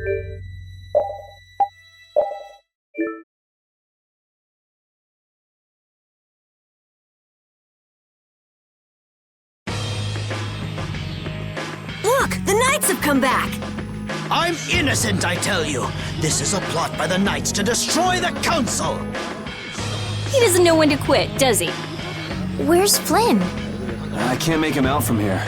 Look! The Knights have come back! I'm innocent, I tell you. This is a plot by the Knights to destroy the Council. He doesn't know when to quit, does he? Where's Flynn? I can't make him out from here.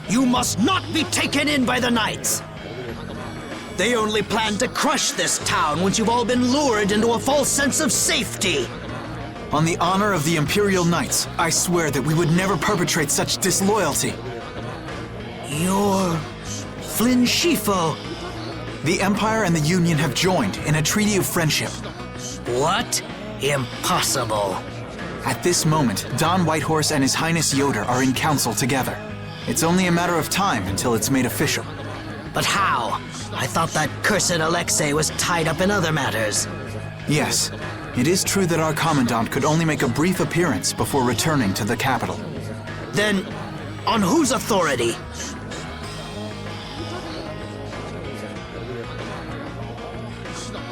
You must not be taken in by the Knights! They only plan to crush this town once you've all been lured into a false sense of safety! On the honor of the Imperial Knights, I swear that we would never perpetrate such disloyalty. You're... Flynn Schifo. The Empire and the Union have joined in a treaty of friendship. What? Impossible. At this moment, Don Whitehorse and His Highness Yoder are in council together. It's only a matter of time until it's made official. But how? I thought that cursed Alexei was tied up in other matters. Yes, It is true that our commandant could only make a brief appearance before returning to the capital. Then, on whose authority?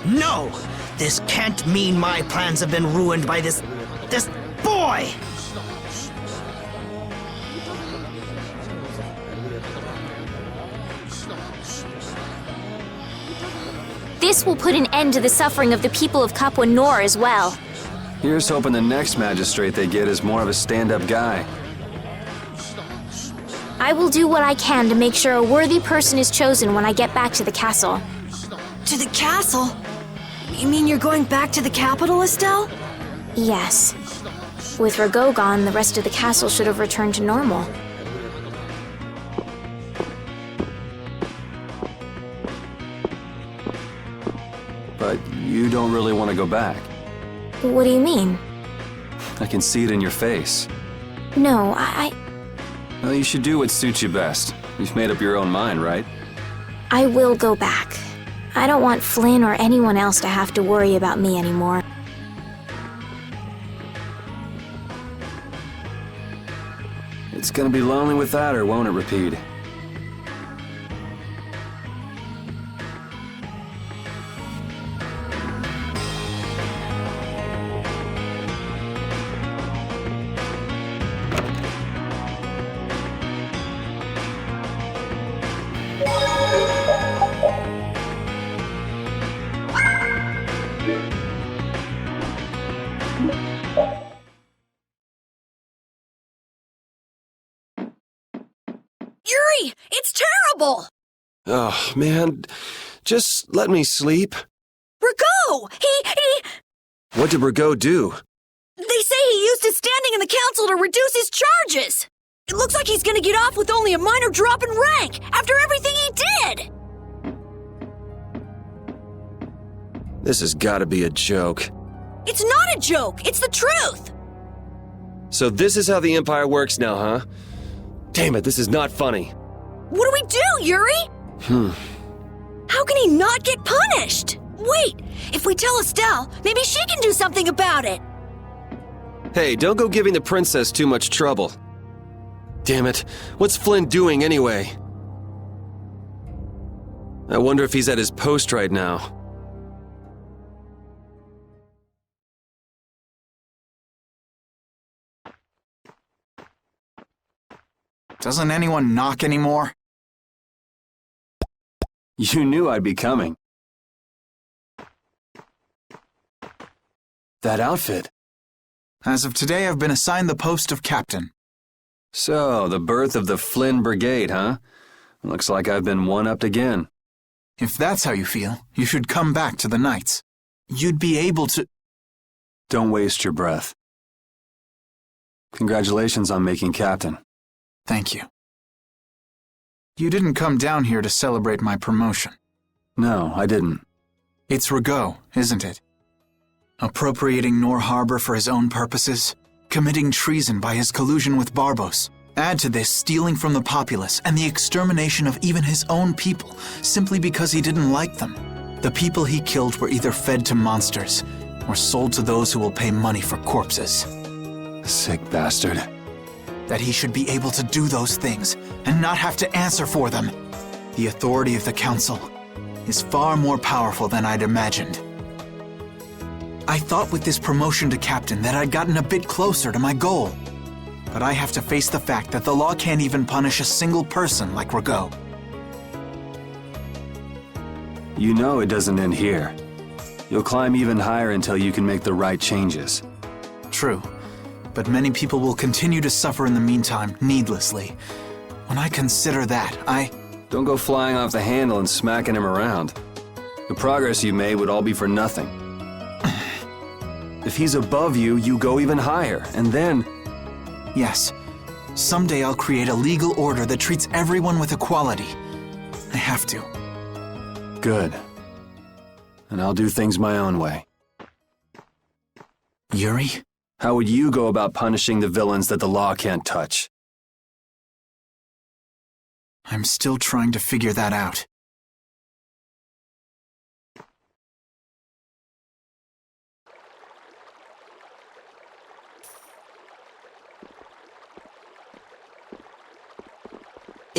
No! This can't mean my plans have been ruined by this boy! This will put an end to the suffering of the people of Capua Nor as well. Here's hoping the next magistrate they get is more of a stand-up guy. I will do what I can to make sure a worthy person is chosen when I get back to the castle. To the castle? You mean you're going back to the capital, Estelle? Yes. With Rago gone, the rest of the castle should have returned to normal. But you don't really want to go back. What do you mean? I can see it in your face. No, Well, you should do what suits you best. You've made up your own mind, right? I will go back. I don't want Flynn or anyone else to have to worry about me anymore. It's gonna be lonely without her, won't it, Rapide? Yuri! It's terrible! Oh, man. Just let me sleep. Rago! He... What did Rago do? They say he used his standing in the council to reduce his charges! It looks like he's gonna get off with only a minor drop in rank, after everything he did! This has gotta be a joke. It's not a joke! It's the truth! So this is how the Empire works now, huh? Damn it, this is not funny. What do we do, Yuri? How can he not get punished? Wait, if we tell Estelle, maybe she can do something about it! Hey, don't go giving the princess too much trouble. Damn it, what's Flynn doing anyway? I wonder if he's at his post right now. Doesn't anyone knock anymore? You knew I'd be coming. That outfit. As of today, I've been assigned the post of captain. So, the birth of the Flynn Brigade, huh? Looks like I've been one-upped again. If that's how you feel, you should come back to the Knights. You'd be able to... Don't waste your breath. Congratulations on making captain. Thank you. You didn't come down here to celebrate my promotion. No, I didn't. It's Rago, isn't it? Appropriating Nor Harbor for his own purposes, committing treason by his collusion with Barbos. Add to this stealing from the populace and the extermination of even his own people simply because he didn't like them. The people he killed were either fed to monsters or sold to those who will pay money for corpses. Sick bastard. That he should be able to do those things and not have to answer for them. The authority of the council is far more powerful than I'd imagined. I thought with this promotion to captain that I'd gotten a bit closer to my goal. But I have to face the fact that the law can't even punish a single person like Rago. You know it doesn't end here. You'll climb even higher until you can make the right changes. True, but many people will continue to suffer in the meantime, needlessly. When I consider that, Don't go flying off the handle and smacking him around. The progress you made would all be for nothing. If he's above you, you go even higher, and then... Yes, someday I'll create a legal order that treats everyone with equality. I have to. Good. And I'll do things my own way. Yuri? How would you go about punishing the villains that the law can't touch? I'm still trying to figure that out.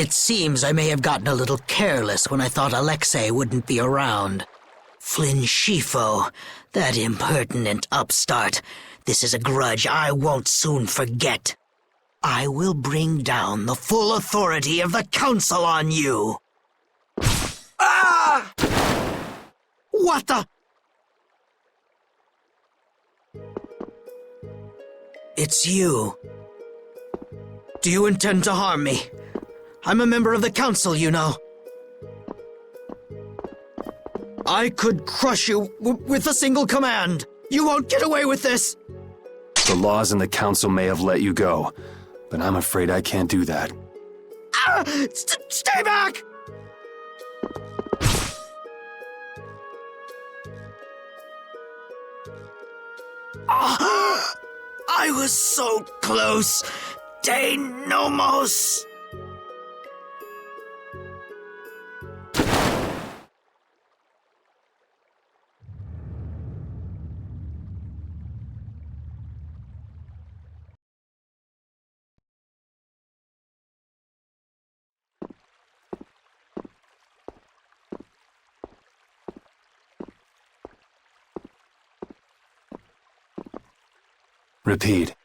It seems I may have gotten a little careless when I thought Alexei wouldn't be around. Flynn Scifo, that impertinent upstart. This is a grudge I won't soon forget. I will bring down the full authority of the Council on you. Ah! What the? It's you. Do you intend to harm me? I'm a member of the Council, you know. I could crush you with a single command. You won't get away with this. The laws and the Council may have let you go, but I'm afraid I can't do that. Ah! Stay back! Ah! I was so close. De Nomos. Repeat.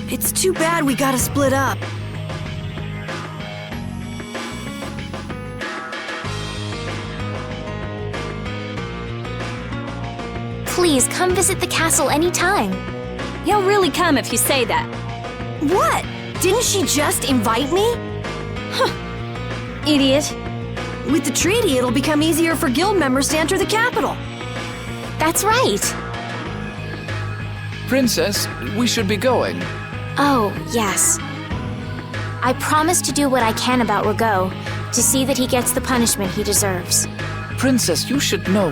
It's too bad we gotta split up. Please come visit the castle anytime. He'll really come if you say that. What? Didn't she just invite me? Idiot. With the treaty, it'll become easier for guild members to enter the capital. That's right. Princess, we should be going. Oh, yes. I promise to do what I can about Rago, to see that he gets the punishment he deserves. Princess, you should know.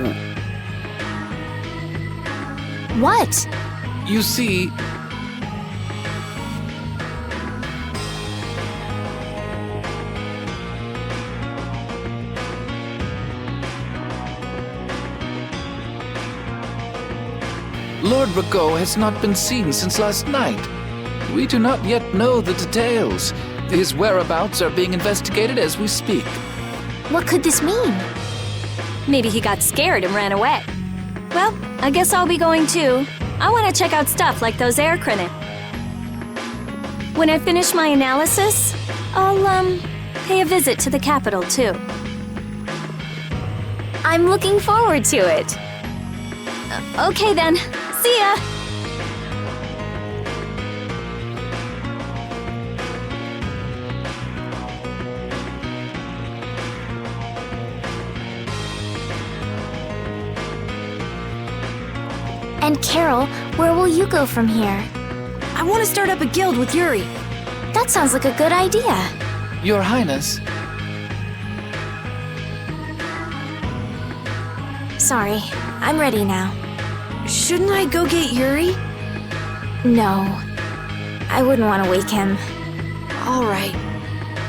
What? You see, Lord Rago has not been seen since last night. We do not yet know the details. His whereabouts are being investigated as we speak. What could this mean? Maybe he got scared and ran away. Well, I guess I'll be going too. I want to check out stuff like those air credit. When I finish my analysis, I'll, pay a visit to the capital too. I'm looking forward to it. Okay then, see ya! And Carol, where will you go from here? I want to start up a guild with Yuri. That sounds like a good idea. Your Highness, Sorry, I'm ready now. Shouldn't I go get Yuri? No, I wouldn't want to wake him. All right.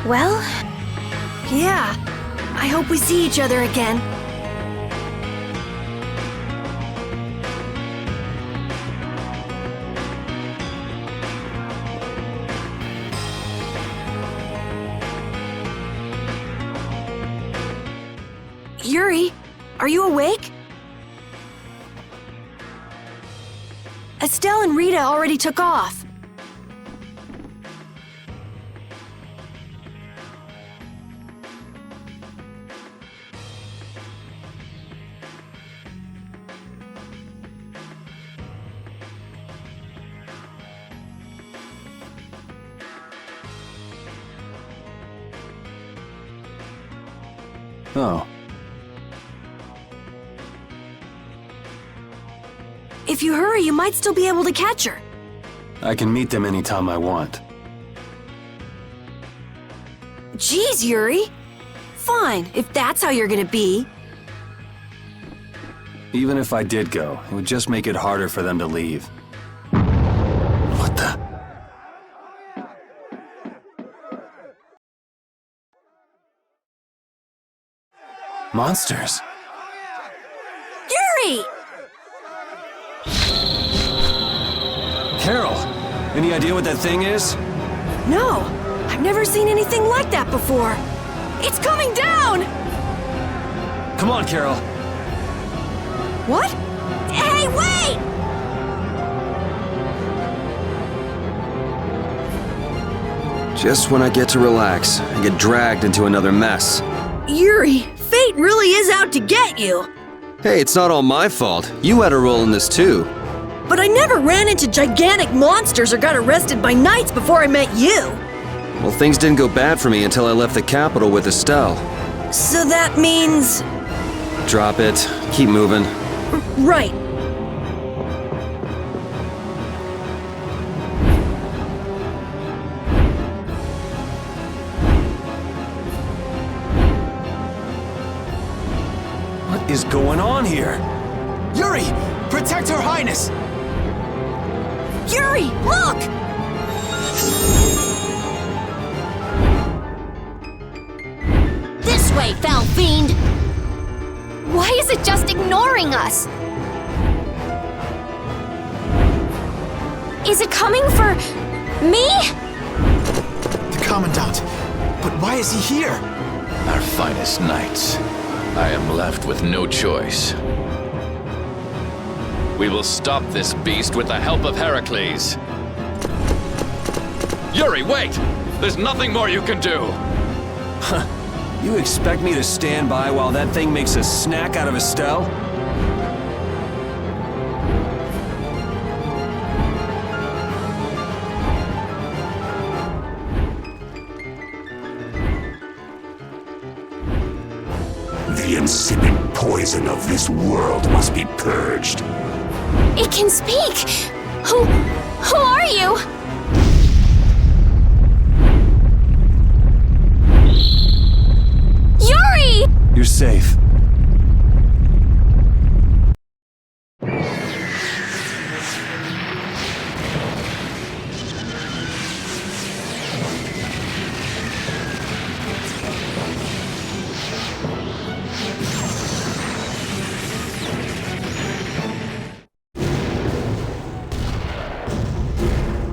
Well, Yeah. I hope we see each other again. Yuri, are you awake? Estelle and Rita already took off. Oh. If you hurry, you might still be able to catch her. I can meet them anytime I want. Geez, Yuri. Fine, if that's how you're gonna be. Even if I did go, it would just make it harder for them to leave. What the? Monsters. Yuri! Carol, any idea what that thing is? No, I've never seen anything like that before. It's coming down! Come on, Carol. What? Hey, wait! Just when I get to relax, I get dragged into another mess. Yuri, fate really is out to get you. Hey, it's not all my fault. You had a role in this too. But I never ran into gigantic monsters or got arrested by knights before I met you. Well, things didn't go bad for me until I left the capital with Estelle. So that means... Drop it. Keep moving. Right. What is going on here? Yuri! Protect Her Highness! Yuri, look! This way, foul fiend! Why is it just ignoring us? Is it coming for me? The Commandant! But why is he here? Our finest knights. I am left with no choice. We will stop this beast with the help of Heracles. Yuri, wait! There's nothing more you can do! You expect me to stand by while that thing makes a snack out of Estelle? The insipid poison of this world must be purged. It can speak! Who are you? Yuri! You're safe.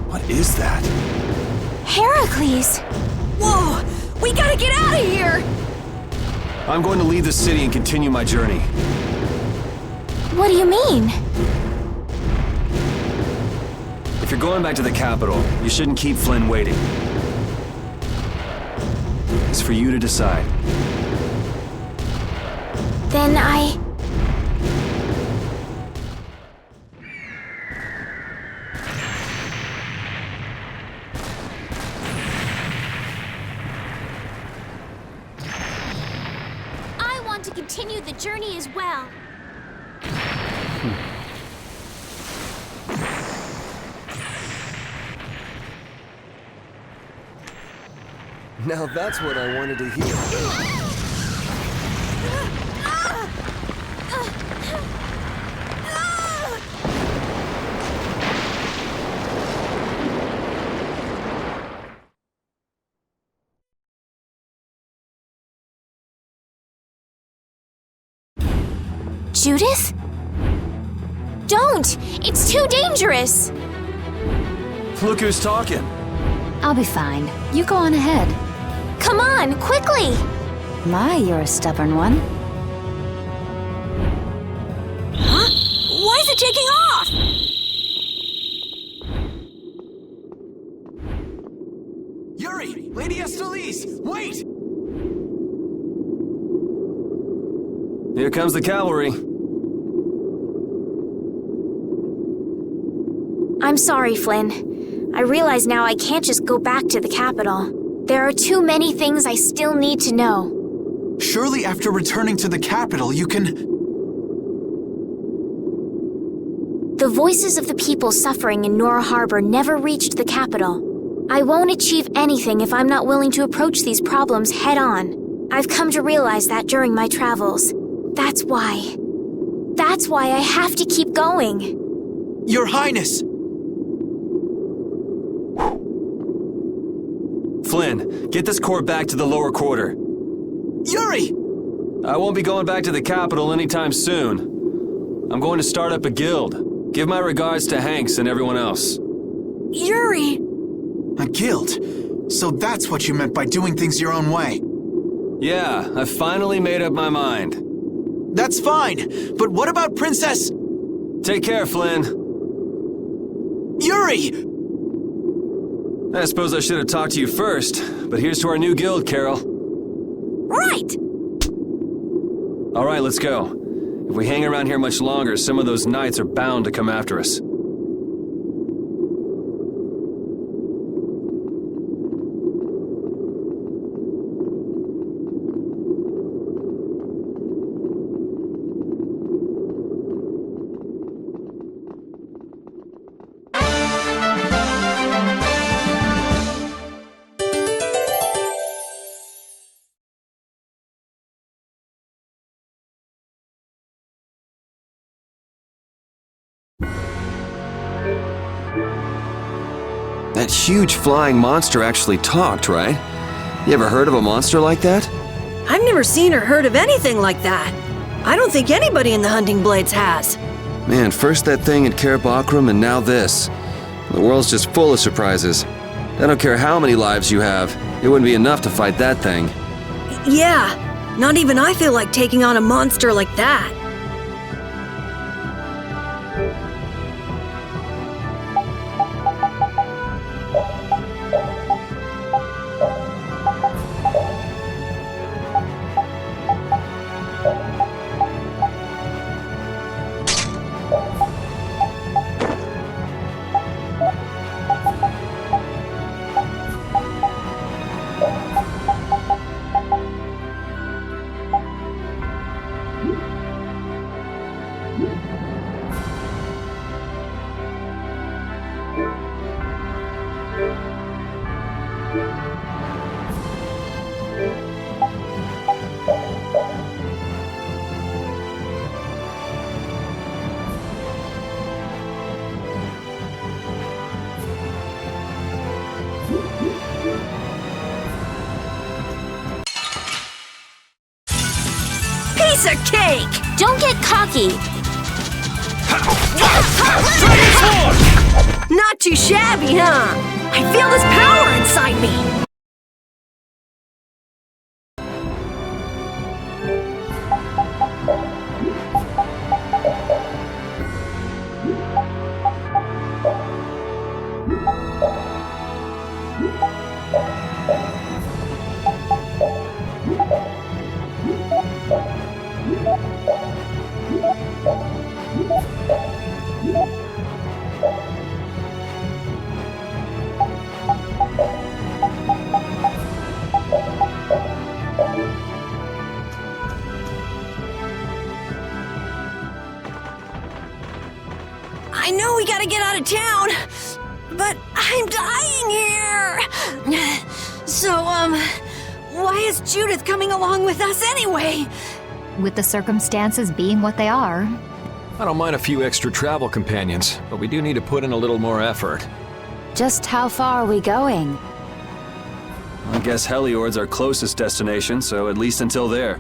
What is that? Heracles! Whoa! We gotta get out of here! I'm going to leave the city and continue my journey. What do you mean? If you're going back to the capital, you shouldn't keep Flynn waiting. It's for you to decide. Then I want to continue the journey as well. Now that's what I wanted to hear. Judith? Don't! It's too dangerous! Look who's talking. I'll be fine. You go on ahead. Come on, quickly! My, you're a stubborn one. Huh? Why is it taking off? Yuri! Lady Estellise! Wait! Here comes the cavalry. I'm sorry, Flynn. I realize now I can't just go back to the capital. There are too many things I still need to know. Surely after returning to the capital, you can... The voices of the people suffering in Nora Harbor never reached the capital. I won't achieve anything if I'm not willing to approach these problems head-on. I've come to realize that during my travels. That's why. That's why I have to keep going. Your Highness! Flynn, get this core back to the lower quarter. Yuri! I won't be going back to the capital anytime soon. I'm going to start up a guild. Give my regards to Hanks and everyone else. Yuri! A guild? So that's what you meant by doing things your own way. Yeah, I finally made up my mind. That's fine, but what about Princess... Take care, Flynn. Yuri! I suppose I should have talked to you first, but here's to our new guild, Carol. Right! All right, let's go. If we hang around here much longer, some of those knights are bound to come after us. That huge flying monster actually talked, right? You ever heard of a monster like that? I've never seen or heard of anything like that. I don't think anybody in the Hunting Blades has. Man, first that thing in Cair Bakram and now this. The world's just full of surprises. I don't care how many lives you have, it wouldn't be enough to fight that thing. Yeah, not even I feel like taking on a monster like that. Piece of cake! Don't get cocky! Not too shabby, huh? I feel this power inside me! I know we gotta get out of town, but I'm dying here. So, why is Judith coming along with us anyway? With the circumstances being what they are. I don't mind a few extra travel companions, but we do need to put in a little more effort. Just how far are we going? I guess Heliord's our closest destination, so at least until there.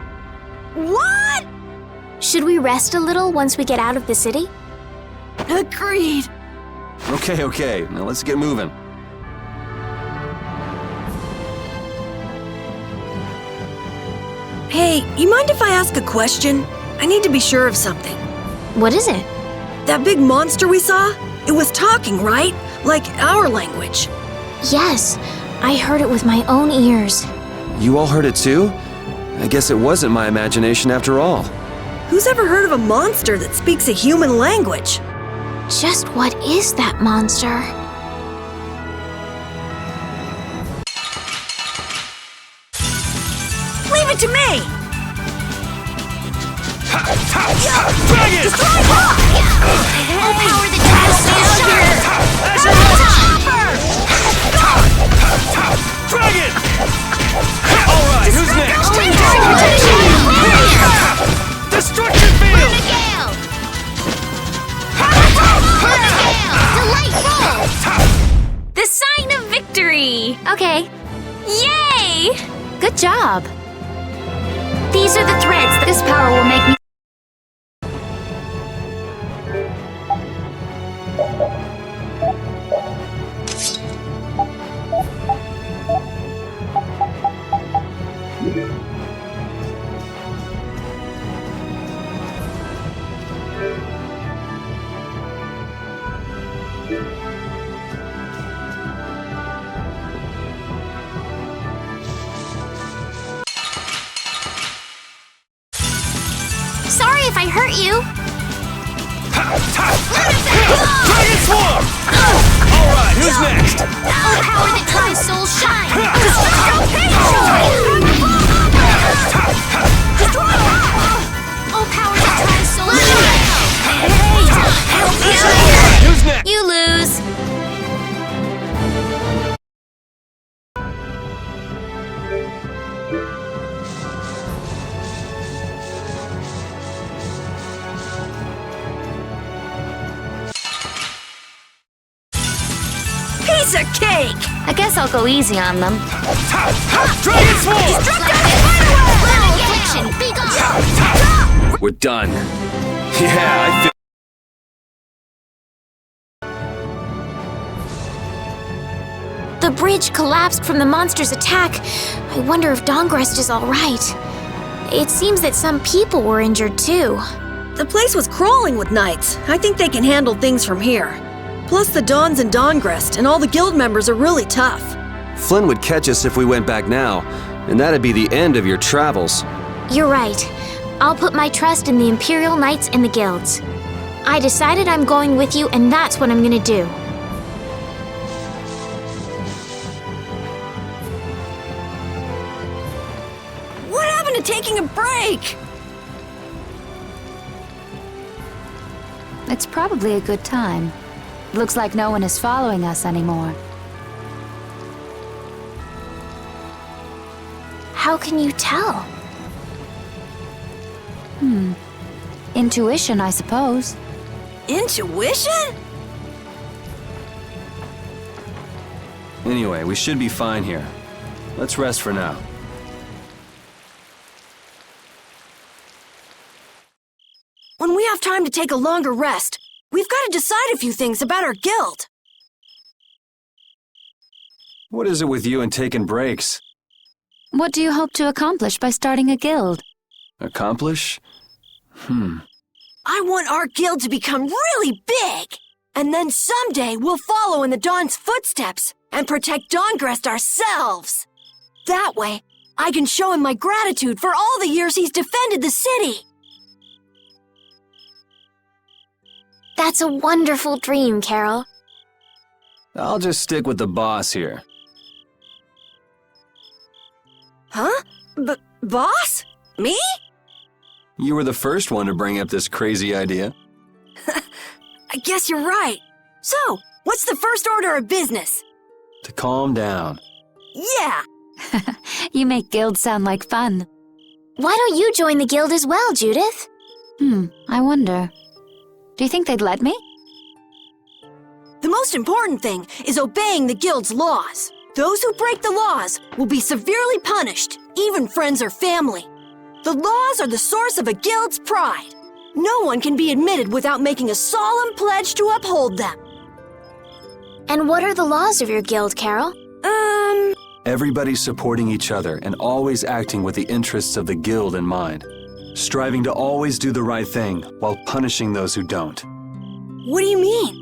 What? Should we rest a little once we get out of the city? Agreed. Okay, now let's get moving. Hey, you mind if I ask a question? I need to be sure of something. What is it? That big monster we saw? It was talking, right? Like our language. Yes, I heard it with my own ears. You all heard it too? I guess it wasn't my imagination after all. Who's ever heard of a monster that speaks a human language? Just what is that monster? Leave it to me! All power the trial stays sharp! Dragon! Alright, who's next? Destruction field! The sign of victory! Okay, Yay! good job. These are the threads that this power will make me. Sorry if I hurt you. Dragon Swarm! Alright, who's next? All power that tries souls shine. All power that tries souls shine. Who's next? You lose. Piece of cake! I guess I'll go easy on them. Dragon Swarm! Affliction, be gone. We're done. Yeah, I feel. The bridge collapsed from the monster's attack. I wonder if Dongrest is all right. It seems that some people were injured too. The place was crawling with knights. I think they can handle things from here. Plus the Dons and Dongrest and all the guild members are really tough. Flynn would catch us if we went back now, and that'd be the end of your travels. You're right. I'll put my trust in the Imperial Knights and the guilds. I decided I'm going with you, and that's what I'm gonna do. What happened to taking a break? It's probably a good time. Looks like no one is following us anymore. How can you tell? Intuition, I suppose. Intuition? Anyway, we should be fine here. Let's rest for now. When we have time to take a longer rest, we've got to decide a few things about our guild. What is it with you and taking breaks? What do you hope to accomplish by starting a guild? Accomplish? I want our guild to become really big. And then someday we'll follow in the Don's footsteps and protect Dongrest ourselves. That way, I can show him my gratitude for all the years he's defended the city. That's a wonderful dream, Carol. I'll just stick with the boss here. Huh? Boss? Me? You were the first one to bring up this crazy idea. I guess you're right. So, what's the first order of business? To calm down. Yeah! You make guilds sound like fun. Why don't you join the guild as well, Judith? I wonder. Do you think they'd let me? The most important thing is obeying the guild's laws. Those who break the laws will be severely punished, even friends or family. The laws are the source of a guild's pride. No one can be admitted without making a solemn pledge to uphold them. And what are the laws of your guild, Carol? Everybody supporting each other and always acting with the interests of the guild in mind. Striving to always do the right thing while punishing those who don't. What do you mean?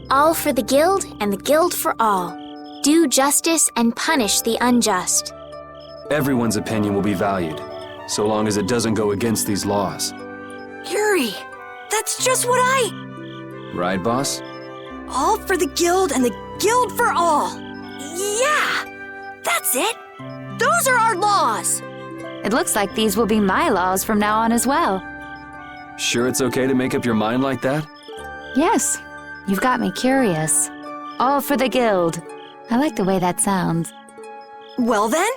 All for the guild and the guild for all. Do justice and punish the unjust. Everyone's opinion will be valued, so long as it doesn't go against these laws. Yuri, that's just what Right, boss? All for the guild and the guild for all. Yeah, that's it. Those are our laws. It looks like these will be my laws from now on as well. Sure it's okay to make up your mind like that? Yes, you've got me curious. All for the guild. I like the way that sounds. Well then?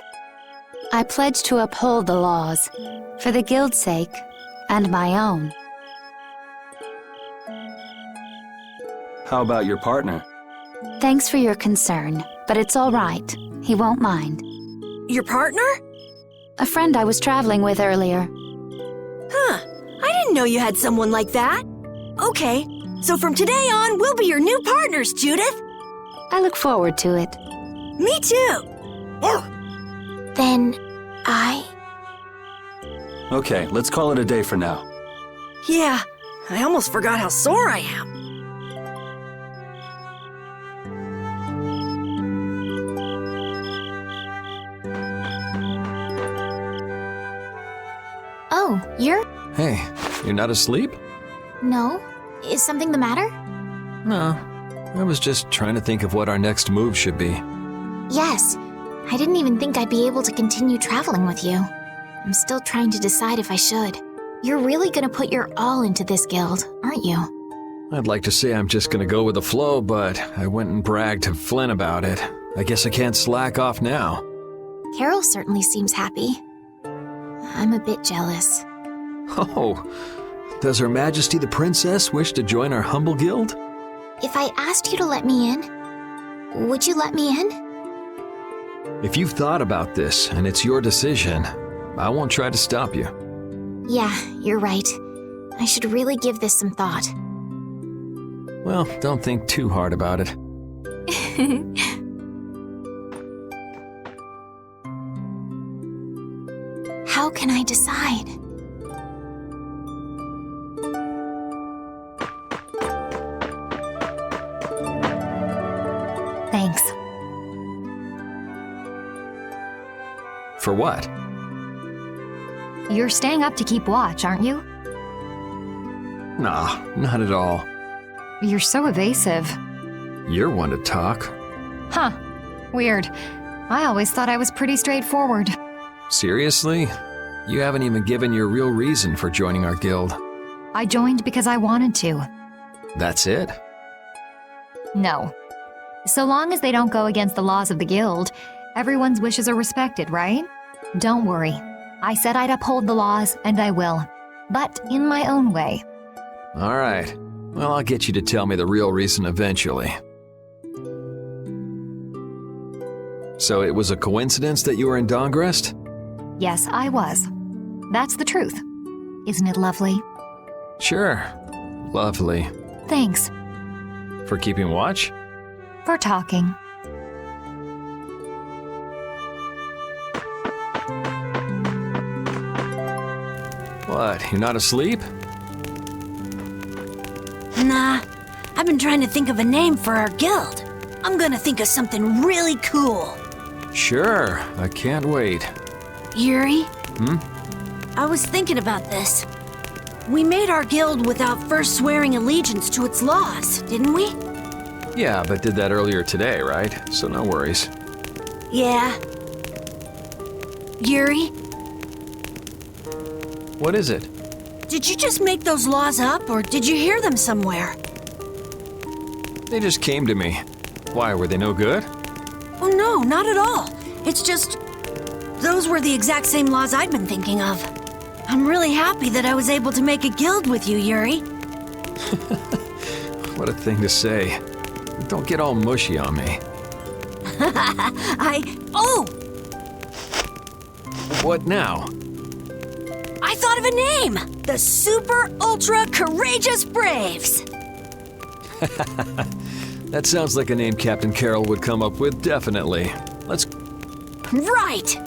I pledge to uphold the laws, for the guild's sake, and my own. How about your partner? Thanks for your concern, but it's all right. He won't mind. Your partner? A friend I was traveling with earlier. Huh. I didn't know you had someone like that. Okay, so from today on, we'll be your new partners, Judith. I look forward to it. Me too. Then I... Okay, let's call it a day for now. Yeah, I almost forgot how sore I am. Oh, you're... Hey, you're not asleep? No? Is something the matter? No. I was just trying to think of what our next move should be. Yes. I didn't even think I'd be able to continue traveling with you. I'm still trying to decide if I should. You're really gonna put your all into this guild, aren't you? I'd like to say I'm just gonna go with the flow, but I went and bragged to Flynn about it. I guess I can't slack off now. Carol certainly seems happy. I'm a bit jealous. Oh, does Her Majesty the Princess wish to join our humble guild? If I asked you to let me in, would you let me in? If you've thought about this and it's your decision, I won't try to stop you. Yeah, you're right. I should really give this some thought. Well, don't think too hard about it. How can I decide? Thanks. For what? You're staying up to keep watch, aren't you? Nah, not at all. You're so evasive. You're one to talk. Huh. Weird. I always thought I was pretty straightforward. Seriously? You haven't even given your real reason for joining our guild. I joined because I wanted to. That's it? No. So long as they don't go against the laws of the guild, everyone's wishes are respected, right? Don't worry. I said I'd uphold the laws, and I will. But in my own way. All right. Well, I'll get you to tell me the real reason eventually. So it was a coincidence that you were in Dawngrest? Yes, I was. That's the truth. Isn't it lovely? Sure. Lovely. Thanks. For keeping watch? For talking. What, you're not asleep? Nah, I've been trying to think of a name for our guild. I'm gonna think of something really cool. Sure, I can't wait. Yuri? Hmm? I was thinking about this. We made our guild without first swearing allegiance to its laws, didn't we? Yeah, but did that earlier today, right? So no worries. Yeah. Yuri, What is it? did you just make those laws up, or did you hear them somewhere? They just came to me. Why, were they no good? Oh no, not at all. It's just... those were the exact same laws I'd been thinking of. I'm really happy that I was able to make a guild with you, Yuri. What a thing to say. Don't get all mushy on me. Oh! What now? I thought of a name! The Super Ultra Courageous Braves! That sounds like a name Captain Carroll would come up with, definitely. Let's... Right!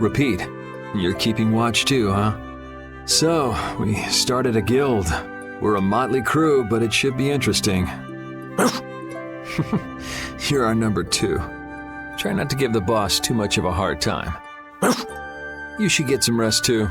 Repeat. You're keeping watch too, huh? So, we started a guild. We're a motley crew, but it should be interesting. You're our number 2. Try not to give the boss too much of a hard time. You should get some rest too.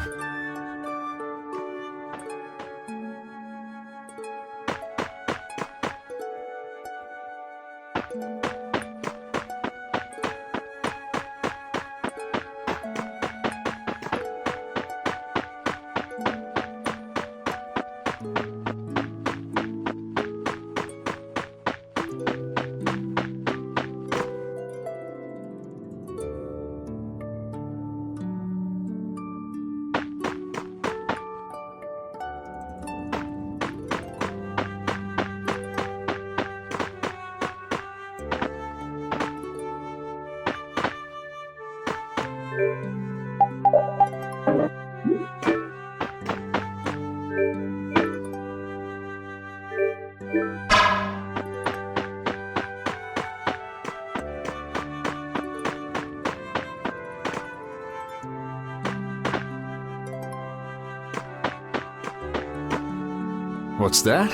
What's that?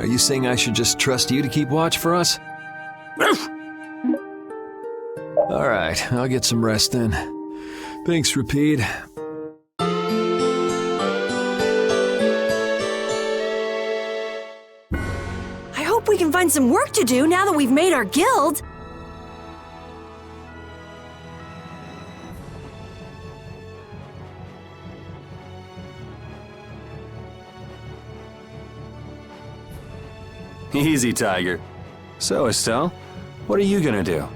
Are you saying I should just trust you to keep watch for us? All right, I'll get some rest then. Thanks, Rapide. I hope we can find some work to do now that we've made our guild. Easy, Tiger. So, Estelle, what are you gonna do?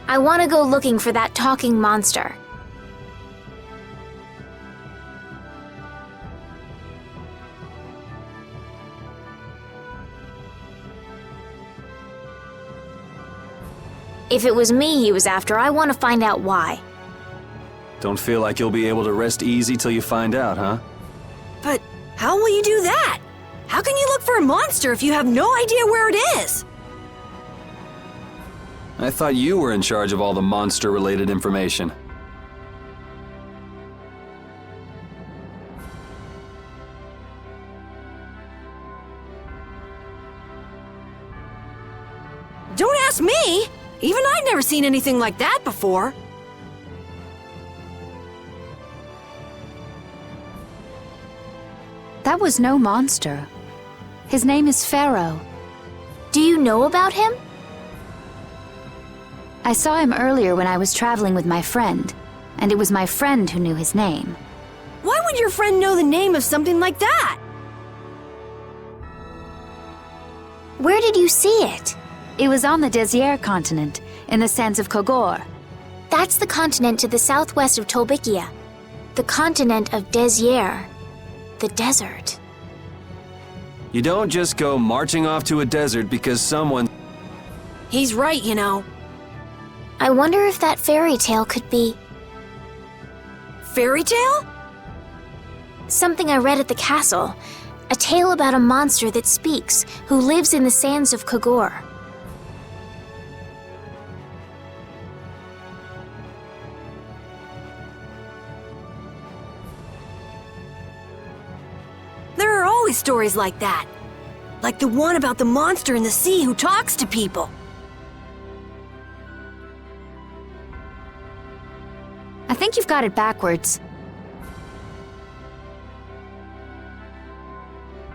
I want to go looking for that talking monster. If it was me he was after, I want to find out why. Don't feel like you'll be able to rest easy till you find out, huh? But how will you do that? How can you look for a monster if you have no idea where it is? I thought you were in charge of all the monster-related information. Don't ask me! Even I've never seen anything like that before. That was no monster. His name is Pharaoh. Do you know about him? I saw him earlier when I was traveling with my friend, and it was my friend who knew his name. Why would your friend know the name of something like that? Where did you see it? It was on the Désert continent, in the sands of Kogor. That's the continent to the southwest of Tolbikia. The continent of Désert. The desert. You don't just go marching off to a desert because someone... He's right, you know. I wonder if that fairy tale could be... Fairy tale? Something I read at the castle. A tale about a monster that speaks, who lives in the sands of Kogor. There are always stories like that. Like the one about the monster in the sea who talks to people. I think you've got it backwards.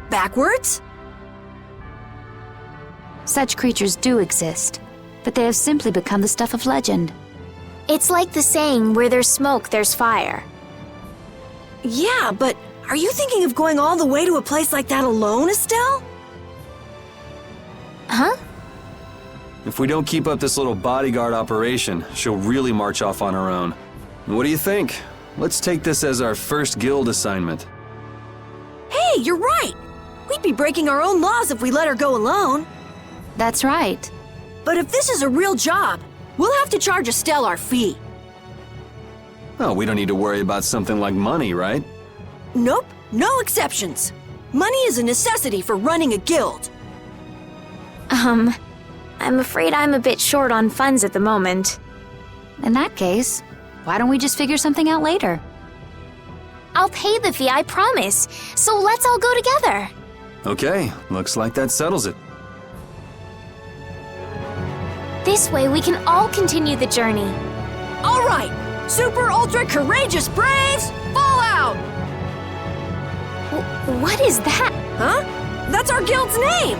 Backwards? Such creatures do exist, but they have simply become the stuff of legend. It's like the saying, where there's smoke, there's fire. Yeah, but are you thinking of going all the way to a place like that alone, Estelle? Huh? If we don't keep up this little bodyguard operation, she'll really march off on her own. What do you think? Let's take this as our first guild assignment. Hey, you're right! We'd be breaking our own laws if we let her go alone. That's right. But if this is a real job, we'll have to charge Estelle our fee. Oh, we don't need to worry about something like money, right? Nope, no exceptions. Money is a necessity for running a guild. I'm afraid I'm a bit short on funds at the moment. In that case, why don't we just figure something out later? I'll pay the fee, I promise. So let's all go together. Okay, looks like that settles it. This way we can all continue the journey. All right, super ultra courageous braves, fall out! What is that? Huh? That's our guild's name!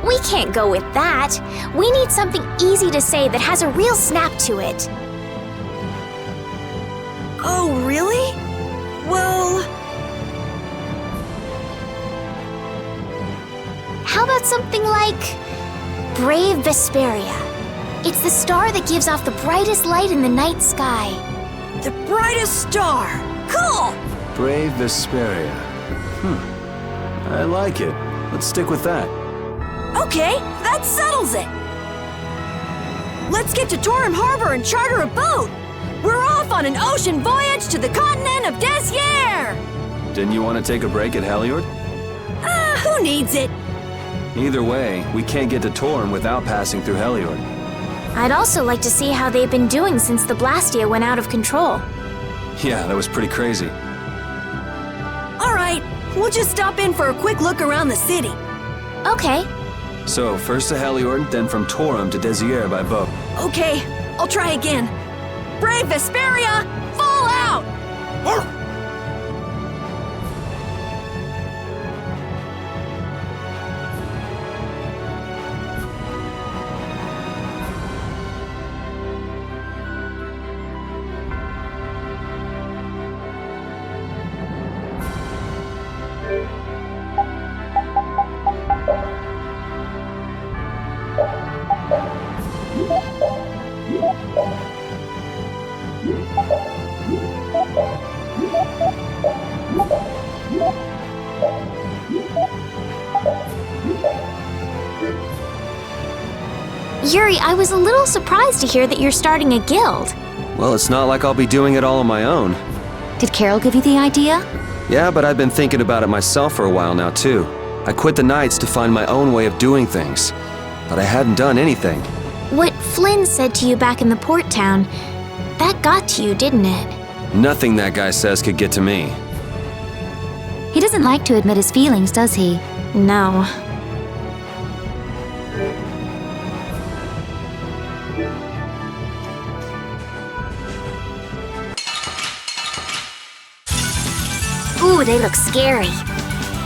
We can't go with that. We need something easy to say that has a real snap to it. Oh, really? Well... How about something like Brave Vesperia? It's the star that gives off the brightest light in the night sky. The brightest star! Cool! Brave Vesperia. I like it. Let's stick with that. Okay, that settles it! Let's get to Torim Harbor and charter a boat! We're off on an ocean voyage to the continent of Desier! Didn't you want to take a break at Heliord? Who needs it? Either way, we can't get to Torim without passing through Heliord. I'd also like to see how they've been doing since the Blastia went out of control. Yeah, that was pretty crazy. Alright, we'll just stop in for a quick look around the city. Okay. So, first to Heliord, then from Torim to Desier by boat. Okay, I'll try again. Brave Vesperia, fall out! Yuri, I was a little surprised to hear that you're starting a guild. Well, it's not like I'll be doing it all on my own. Did Carol give you the idea? Yeah, but I've been thinking about it myself for a while now, too. I quit the Knights to find my own way of doing things. But I hadn't done anything. What Flynn said to you back in the port town, that got to you, didn't it? Nothing that guy says could get to me. He doesn't like to admit his feelings, does he? No. Ooh, they look scary.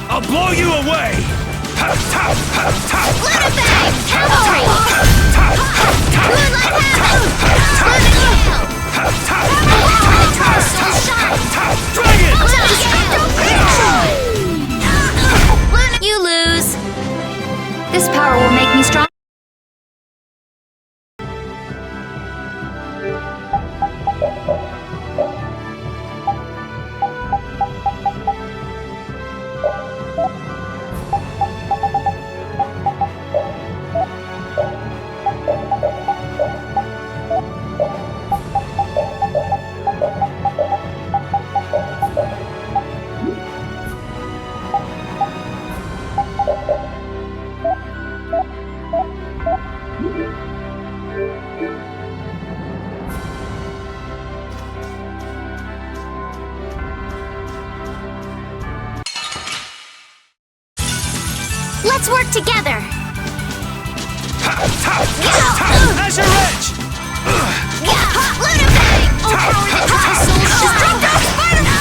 I'll blow you away! Lunabang! Cavalry! Moonlight Dragon! You lose. This power will make me strong. Let's work together. As your edge! Lunabang! Oh, power Destructo! Spider!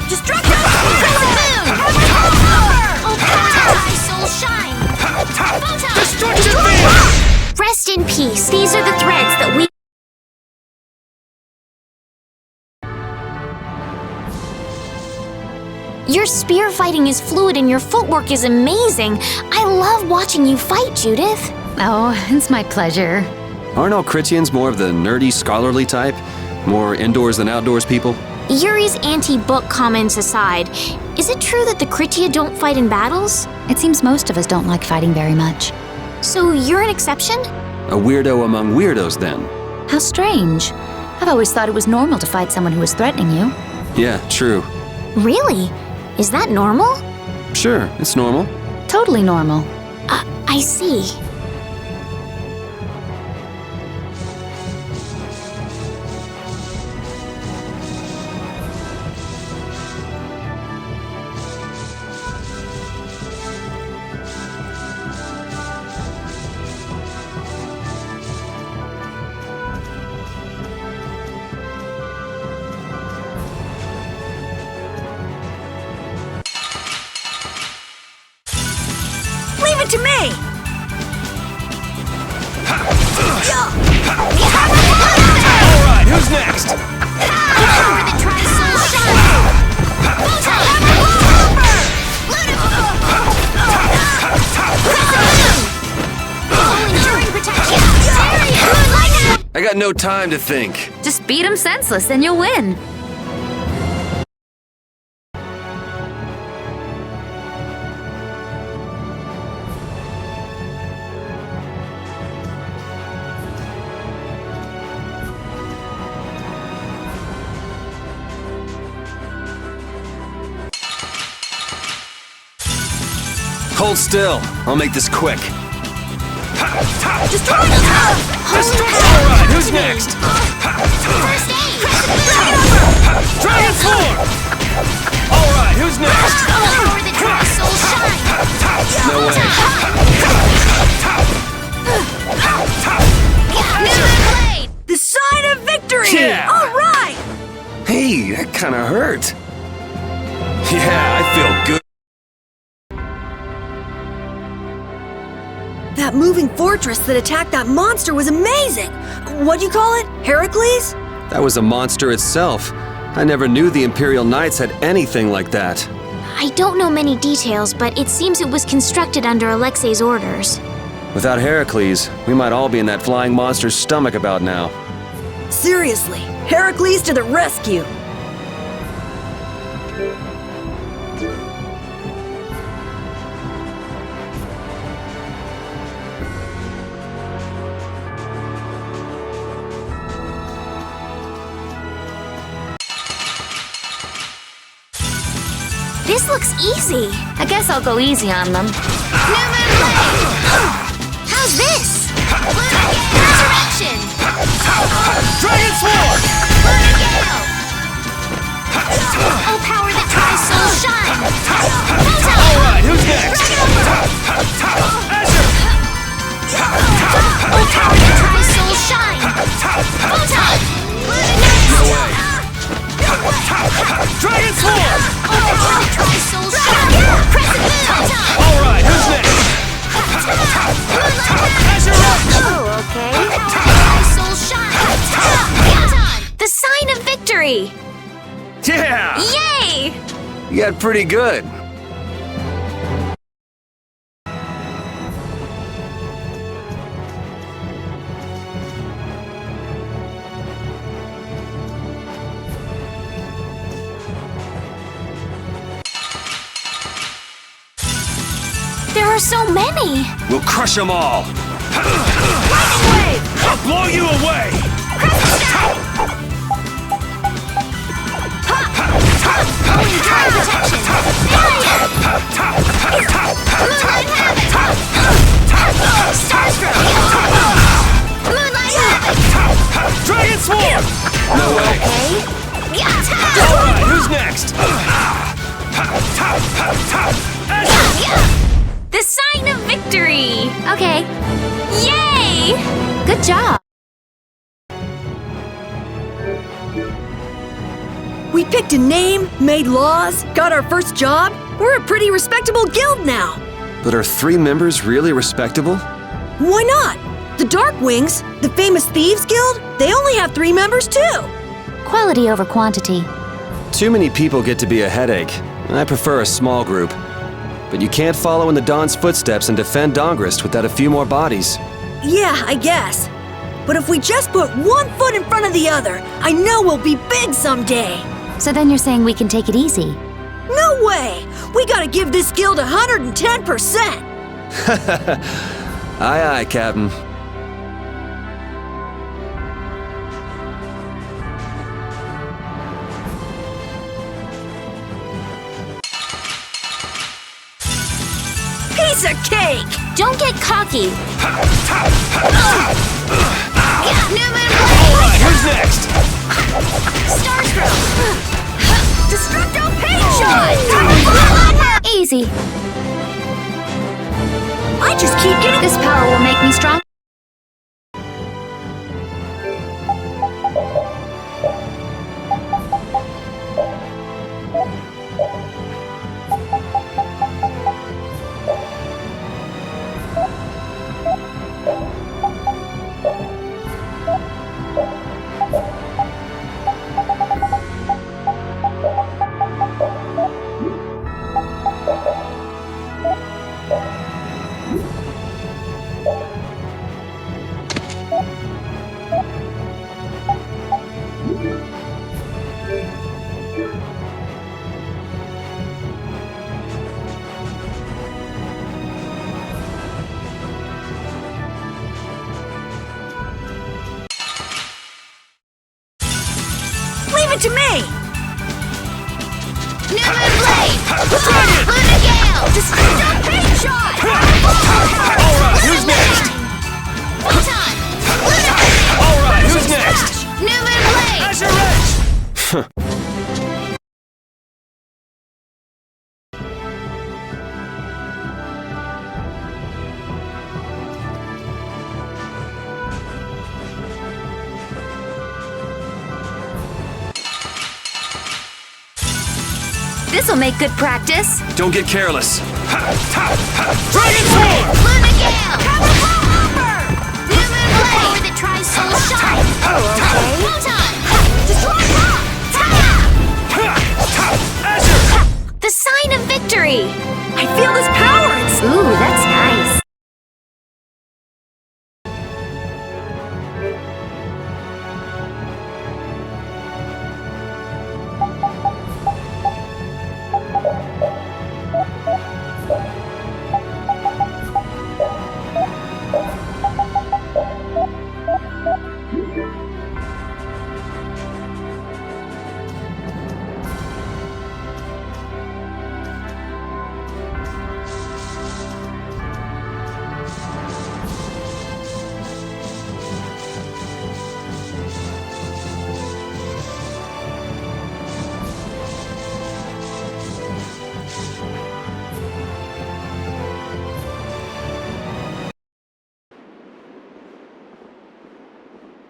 Destructo! Moon! Oh, power soul shine! Destruction field! Rest in peace. These are the threads that we... Your spear fighting is fluid and your footwork is amazing. I love watching you fight, Judith. Oh, it's my pleasure. Aren't all Critians more of the nerdy, scholarly type? More indoors than outdoors people? Yuri's anti-book comments aside, is it true that the Critia don't fight in battles? It seems most of us don't like fighting very much. So you're an exception? A weirdo among weirdos, then. How strange. I've always thought it was normal to fight someone who was threatening you. Yeah, true. Really? Is that normal? Sure, it's normal. Totally normal. I see. to me! Alright, who's next? Power that tries soul shine! Enduring protection! I got no time to think. Just beat him senseless and you'll win. Hold still. I'll make this quick. Destroy the Alright, who's next? First aid! Transform! Alright, who's next? Power that tries soul shine! No way. Blade! The sign of victory! Yeah. Alright! Hey, that kinda hurt. Yeah, I feel good. That moving fortress that attacked that monster was amazing! What'd you call it? Heracles? That was a monster itself. I never knew the Imperial Knights had anything like that. I don't know many details, but it seems it was constructed under Alexei's orders. Without Heracles, we might all be in that flying monster's stomach about now. Seriously, Heracles to the rescue! This looks easy. I guess I'll go easy on them. How's this? Resurrection! Dragon Sword! Oh, power that tries soul shine! Alright, who's next? Oh, power that tries soul shine! No way. Dragon Sword! Oh, power that tries soul shine! Alright, who's next? Oh, okay. Power that tries soul shine! The sign of victory! Yeah! Yay! You got pretty good. There are so many! We'll crush them all! Lightning wave! I'll blow you away! Enduring protection! Moonlight Havoc! Starstroke! Moonlight Havoc! Dragon Sword! No way! Alright, who's next? The sign of victory! Okay, Yay! good job. We picked a name, made laws, got our first job. We're a pretty respectable guild now. But are 3 members really respectable? Why not? The Darkwings, the famous Thieves Guild, they only have 3 members too. Quality over quantity. Too many people get to be a headache, and I prefer a small group. But you can't follow in the Dawn's footsteps and defend Dongrist without a few more bodies. Yeah, I guess. But if we just put one foot in front of the other, I know we'll be big someday. So then you're saying we can take it easy? No way! We gotta give this guild 110%! Aye, aye, Captain. Piece of cake! Don't get cocky! Alright, who's next? Starstroke! Destructo Pain Shot! Easy. I just keep getting This power will make me strong. Leave it to me! New Moon Blade! Luna Gale! Destructo Pain Shot! Alright, who's next? Photon! Luna Blade! Alright, who's next? New Moon Blade! Azure Edge! This'll make good practice. Don't get careless. Dragon Sword! Luna Gale! Chemical Hopper! New Moon Blade! Power that tries Soul Shine! Photon! Destroy Pop! Azure! The sign of victory! I feel this power! Ooh, that's nice.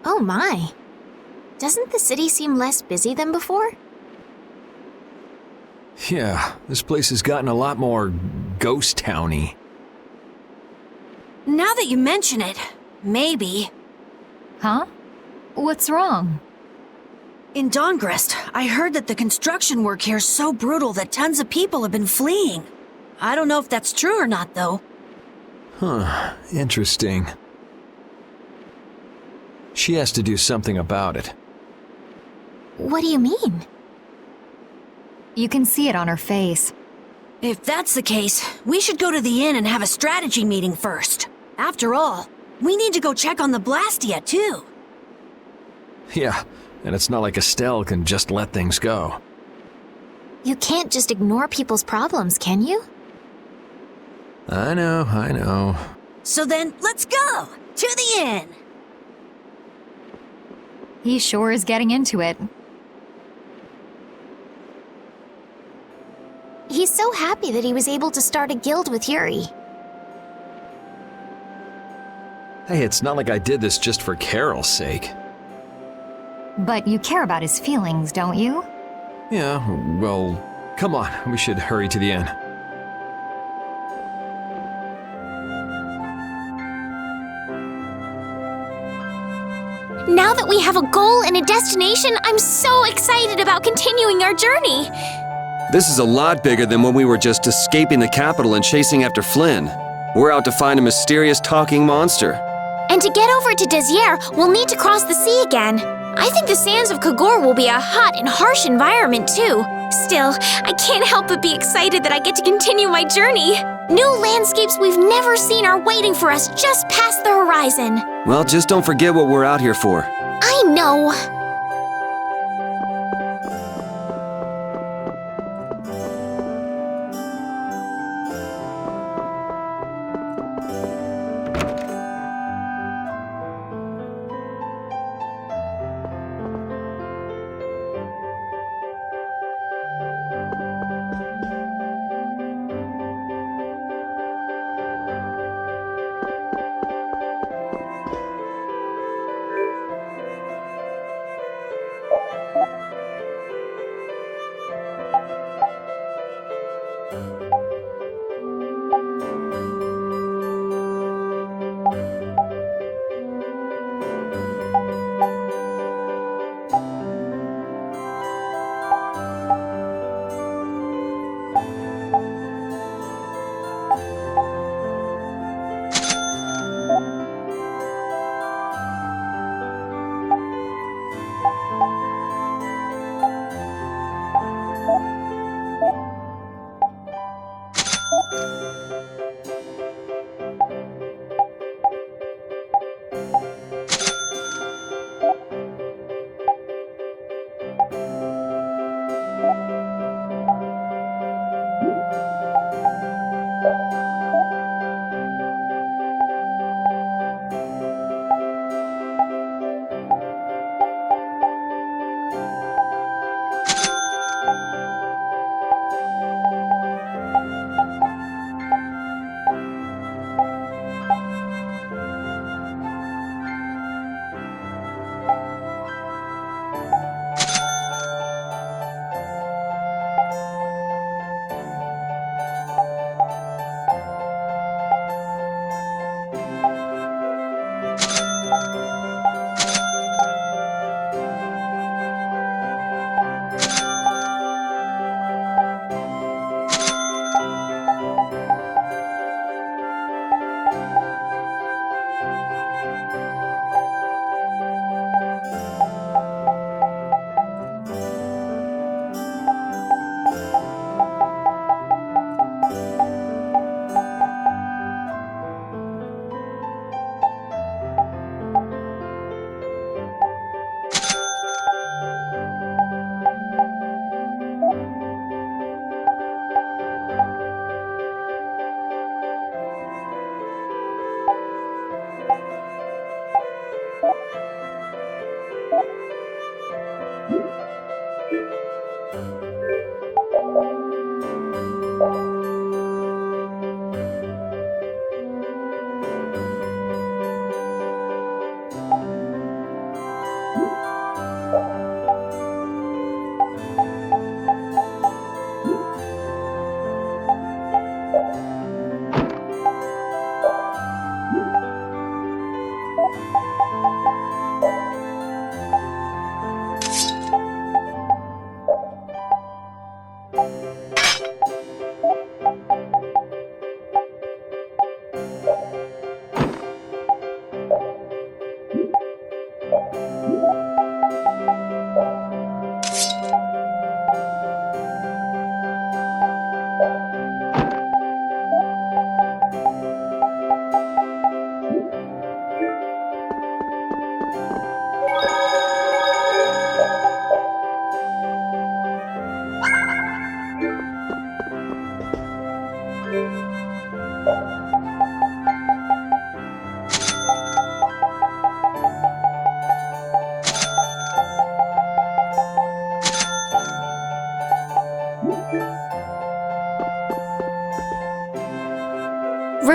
Oh my. Doesn't the city seem less busy than before? Yeah, this place has gotten a lot more ghost towny. Now that you mention it, maybe. Huh? What's wrong? In Dawngrest, I heard that the construction work here is so brutal that tons of people have been fleeing. I don't know if that's true or not, though. Huh, interesting. She has to do something about it. What do you mean? You can see it on her face. If that's the case, we should go to the inn and have a strategy meeting first. After all, we need to go check on the Blastia, too. Yeah, and it's not like Estelle can just let things go. You can't just ignore people's problems, can you? I know. So then, let's go! To the inn! He sure is getting into it. He's so happy that he was able to start a guild with Yuri. Hey, it's not like I did this just for Carol's sake. But you care about his feelings, don't you? Yeah, well, come on, we should hurry to the inn. Now that we have a goal and a destination, I'm so excited about continuing our journey. This is a lot bigger than when we were just escaping the capital and chasing after Flynn. We're out to find a mysterious talking monster. And to get over to Desier, we'll need to cross the sea again. I think the sands of Kagor will be a hot and harsh environment, too. Still, I can't help but be excited that I get to continue my journey. New landscapes we've never seen are waiting for us just past the horizon. Well, just don't forget what we're out here for. I know.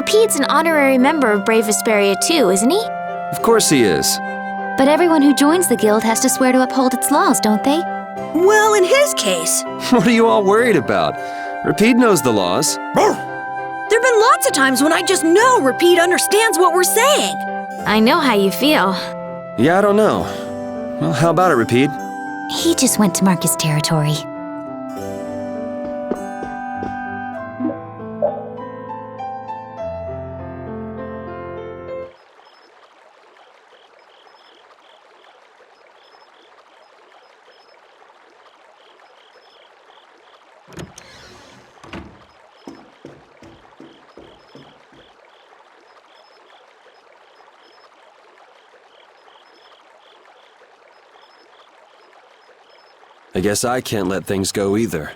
Repeat's an honorary member of Brave Vesperia too, isn't he? Of course he is. But everyone who joins the guild has to swear to uphold its laws, don't they? Well, in his case, What are you all worried about? Repeat knows the laws. there've been lots of times when I just know Repeat understands what we're saying. I know how you feel. Yeah, I don't know. Well, how about it, Repeat? He just went to mark his territory. I guess I can't let things go either.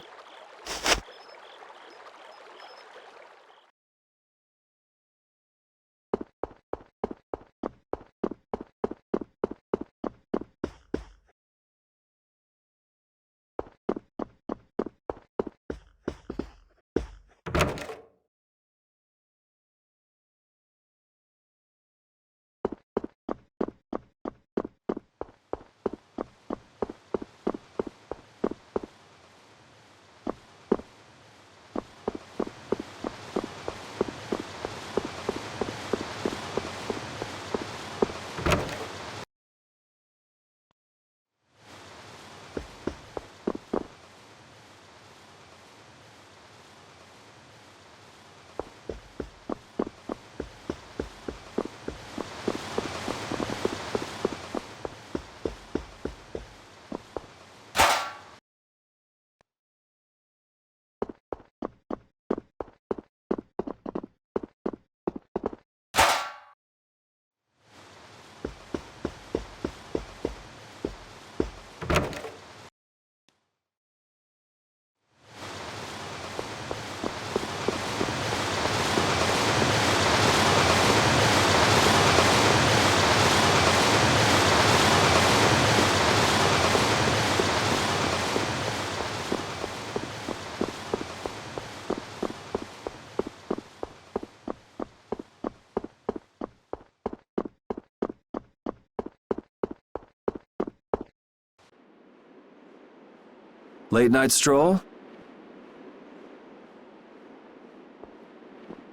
Late night stroll?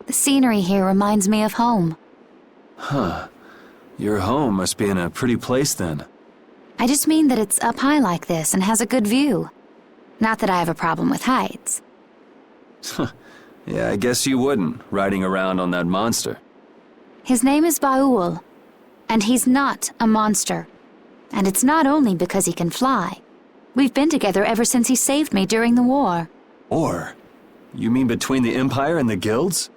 The scenery here reminds me of home. Huh. Your home must be in a pretty place then. I just mean that it's up high like this and has a good view. Not that I have a problem with heights. Yeah, I guess you wouldn't, riding around on that monster. His name is Baul, and he's not a monster. And it's not only because he can fly. We've been together ever since he saved me during the war. Or? You mean between the Empire and the guilds?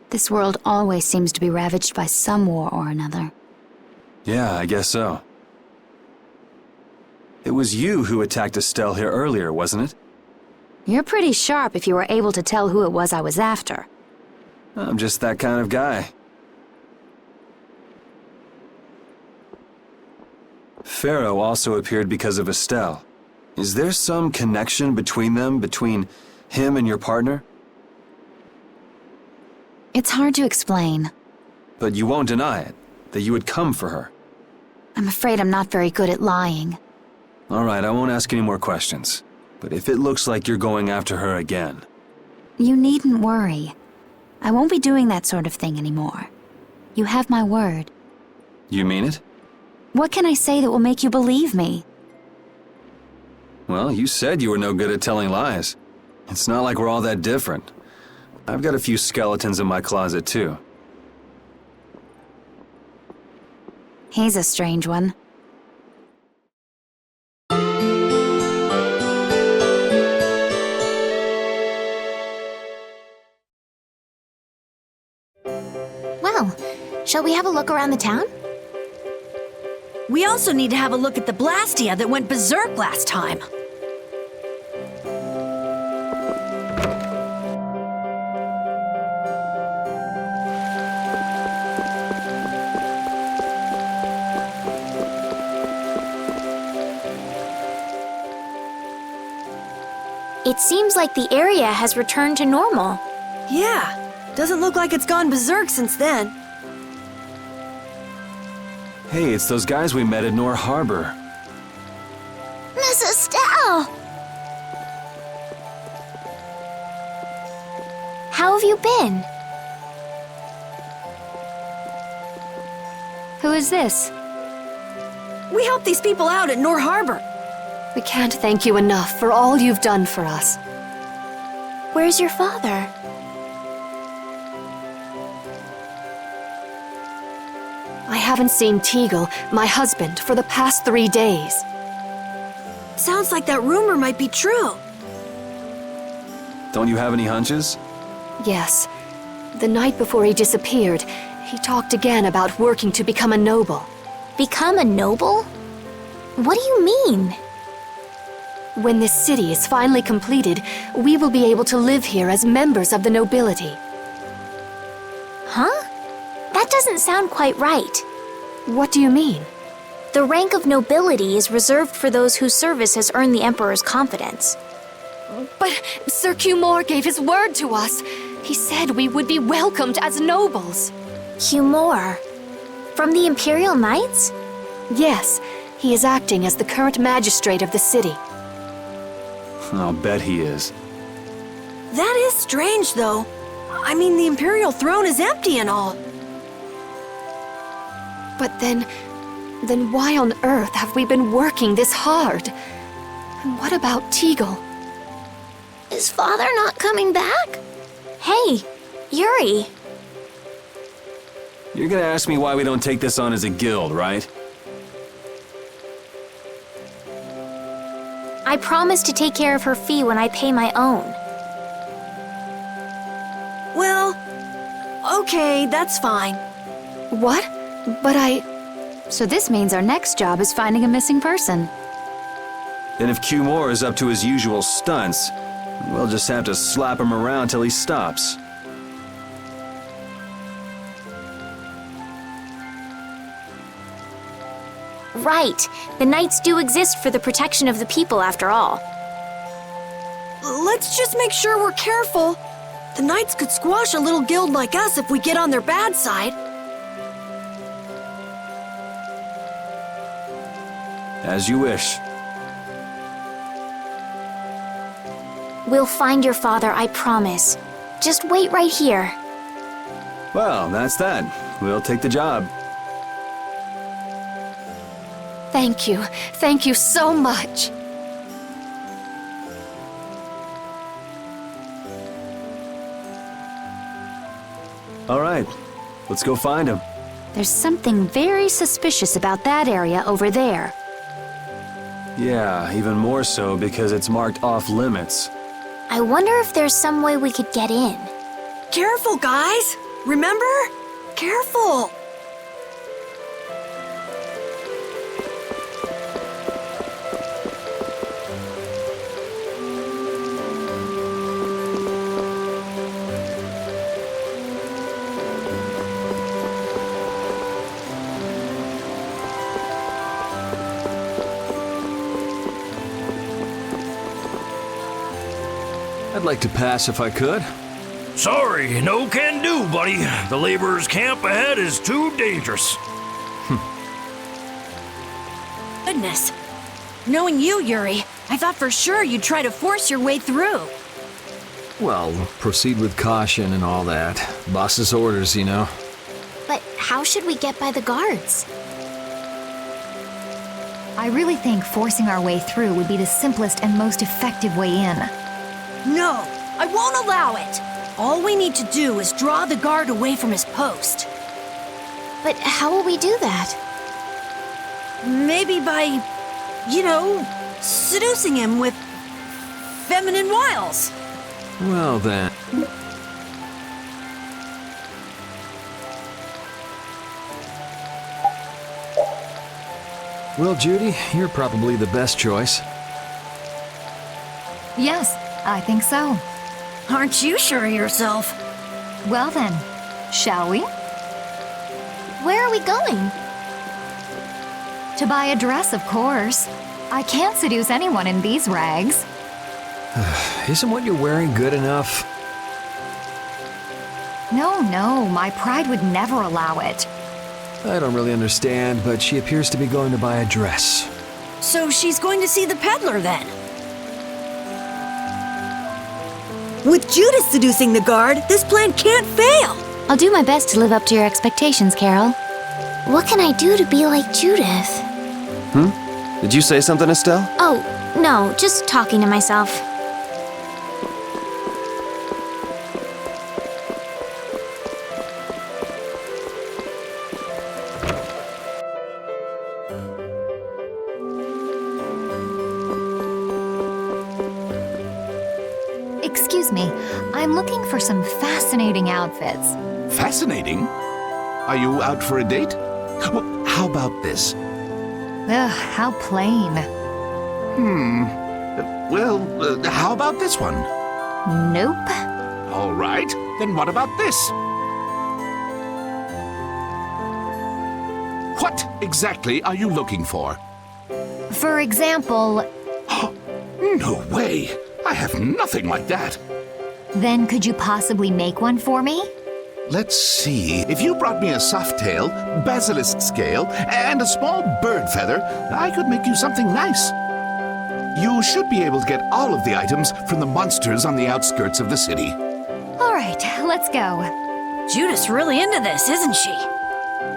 This world always seems to be ravaged by some war or another. Yeah, I guess so. It was you who attacked Estelle here earlier, wasn't it? You're pretty sharp if you were able to tell who it was I was after. I'm just that kind of guy. Pharaoh also appeared because of Estelle. Is there some connection between them, between him and your partner? It's hard to explain. But you won't deny it, that you would come for her. I'm afraid I'm not very good at lying. All right, I won't ask any more questions. But if it looks like you're going after her again... You needn't worry. I won't be doing that sort of thing anymore. You have my word. You mean it? What can I say that will make you believe me? Well, you said you were no good at telling lies. It's not like we're all that different. I've got a few skeletons in my closet, too. He's a strange one. Well, shall we have a look around the town? We also need to have a look at the Blastia that went berserk last time. It seems like the area has returned to normal. Yeah, Doesn't look like it's gone berserk since then. Hey, it's those guys we met at Nor Harbor. Miss Estelle! How have you been? Who is this? We helped these people out at Nor Harbor. We can't thank you enough for all you've done for us. Where's your father? I haven't seen Teagle, my husband, for the past 3 days. Sounds like that rumor might be true. Don't you have any hunches? Yes. The night before he disappeared, he talked again about working to become a noble. Become a noble? What do you mean? When this city is finally completed, we will be able to live here as members of the nobility. Huh? That doesn't sound quite right. What do you mean? The rank of nobility is reserved for those whose service has earned the Emperor's confidence. But Sir Cumore gave his word to us. He said we would be welcomed as nobles. Cumore? From the Imperial Knights? Yes, he is acting as the current magistrate of the city. I'll bet he is. That is strange, though. I mean, the Imperial throne is empty and all. But then why on earth have we been working this hard? And what about Teagle? Is father not coming back? Hey, Yuri. You're gonna ask me why we don't take this on as a guild, right? I promised to take care of her fee when I pay my own. Well, okay, that's fine. What? But So this means our next job is finding a missing person. And if Cumore is up to his usual stunts, we'll just have to slap him around till he stops. Right. The Knights do exist for the protection of the people, after all. Let's just make sure we're careful. The Knights could squash a little guild like us if we get on their bad side. As you wish. We'll find your father, I promise. Just wait right here. Well, that's that. We'll take the job. thank you. Thank you so much. All right, let's go find him. There's something very suspicious about that area over there. Yeah, even more so because it's marked off limits. I wonder if there's some way we could get in. Careful, guys! Remember? Careful! I'd like to pass if I could. Sorry, no can do, buddy. The laborers' camp ahead is too dangerous. Goodness. Knowing you, Yuri, I thought for sure you'd try to force your way through. Well, proceed with caution and all that. Boss's orders, you know. But how should we get by the guards? I really think forcing our way through would be the simplest and most effective way in. No, I won't allow it. All we need to do is draw the guard away from his post. But how will we do that? Maybe by, seducing him with feminine wiles. Well then. Well, Judy, you're probably the best choice. Yes, I think so. Aren't you sure of yourself? Well then, shall we? Where are we going? To buy a dress, of course. I can't seduce anyone in these rags. Isn't what you're wearing good enough? No, my pride would never allow it. I don't really understand, but she appears to be going to buy a dress. So she's going to see the peddler then? With Judith seducing the guard, this plan can't fail! I'll do my best to live up to your expectations, Carol. What can I do to be like Judith? Did you say something, Estelle? Oh, no, just talking to myself. Excuse me, I'm looking for some fascinating outfits. Fascinating? Are you out for a date? Well, how about this? Ugh, how plain. Well, how about this one? Nope. All right, then what about this? What exactly are you looking for? For example, No way! I have nothing like that. then could you possibly make one for me? Let's see. If you brought me a soft tail, basilisk scale, and a small bird feather, I could make you something nice. You should be able to get all of the items from the monsters on the outskirts of the city. All right, let's go. Judith's really into this, isn't she?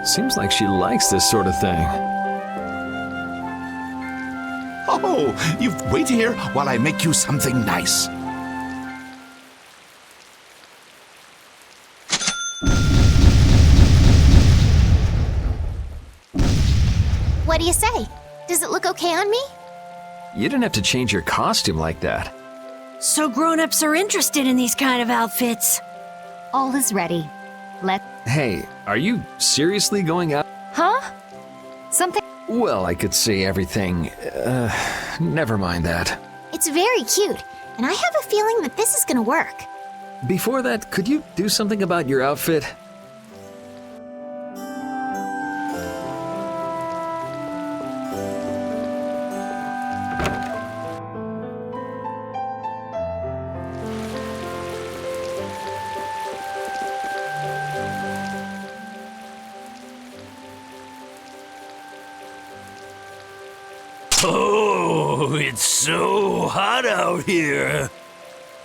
Seems like she likes this sort of thing. Oh, you wait here while I make you something nice. What do you say? Does it look okay on me? You didn't have to change your costume like that. So grown-ups are interested in these kind of outfits. All is ready. Hey, are you seriously going out? Huh? Something? Well, I could see everything. Never mind that. It's very cute, and I have a feeling that this is gonna work. Before that, could you do something about your outfit? Oh, it's so hot out here.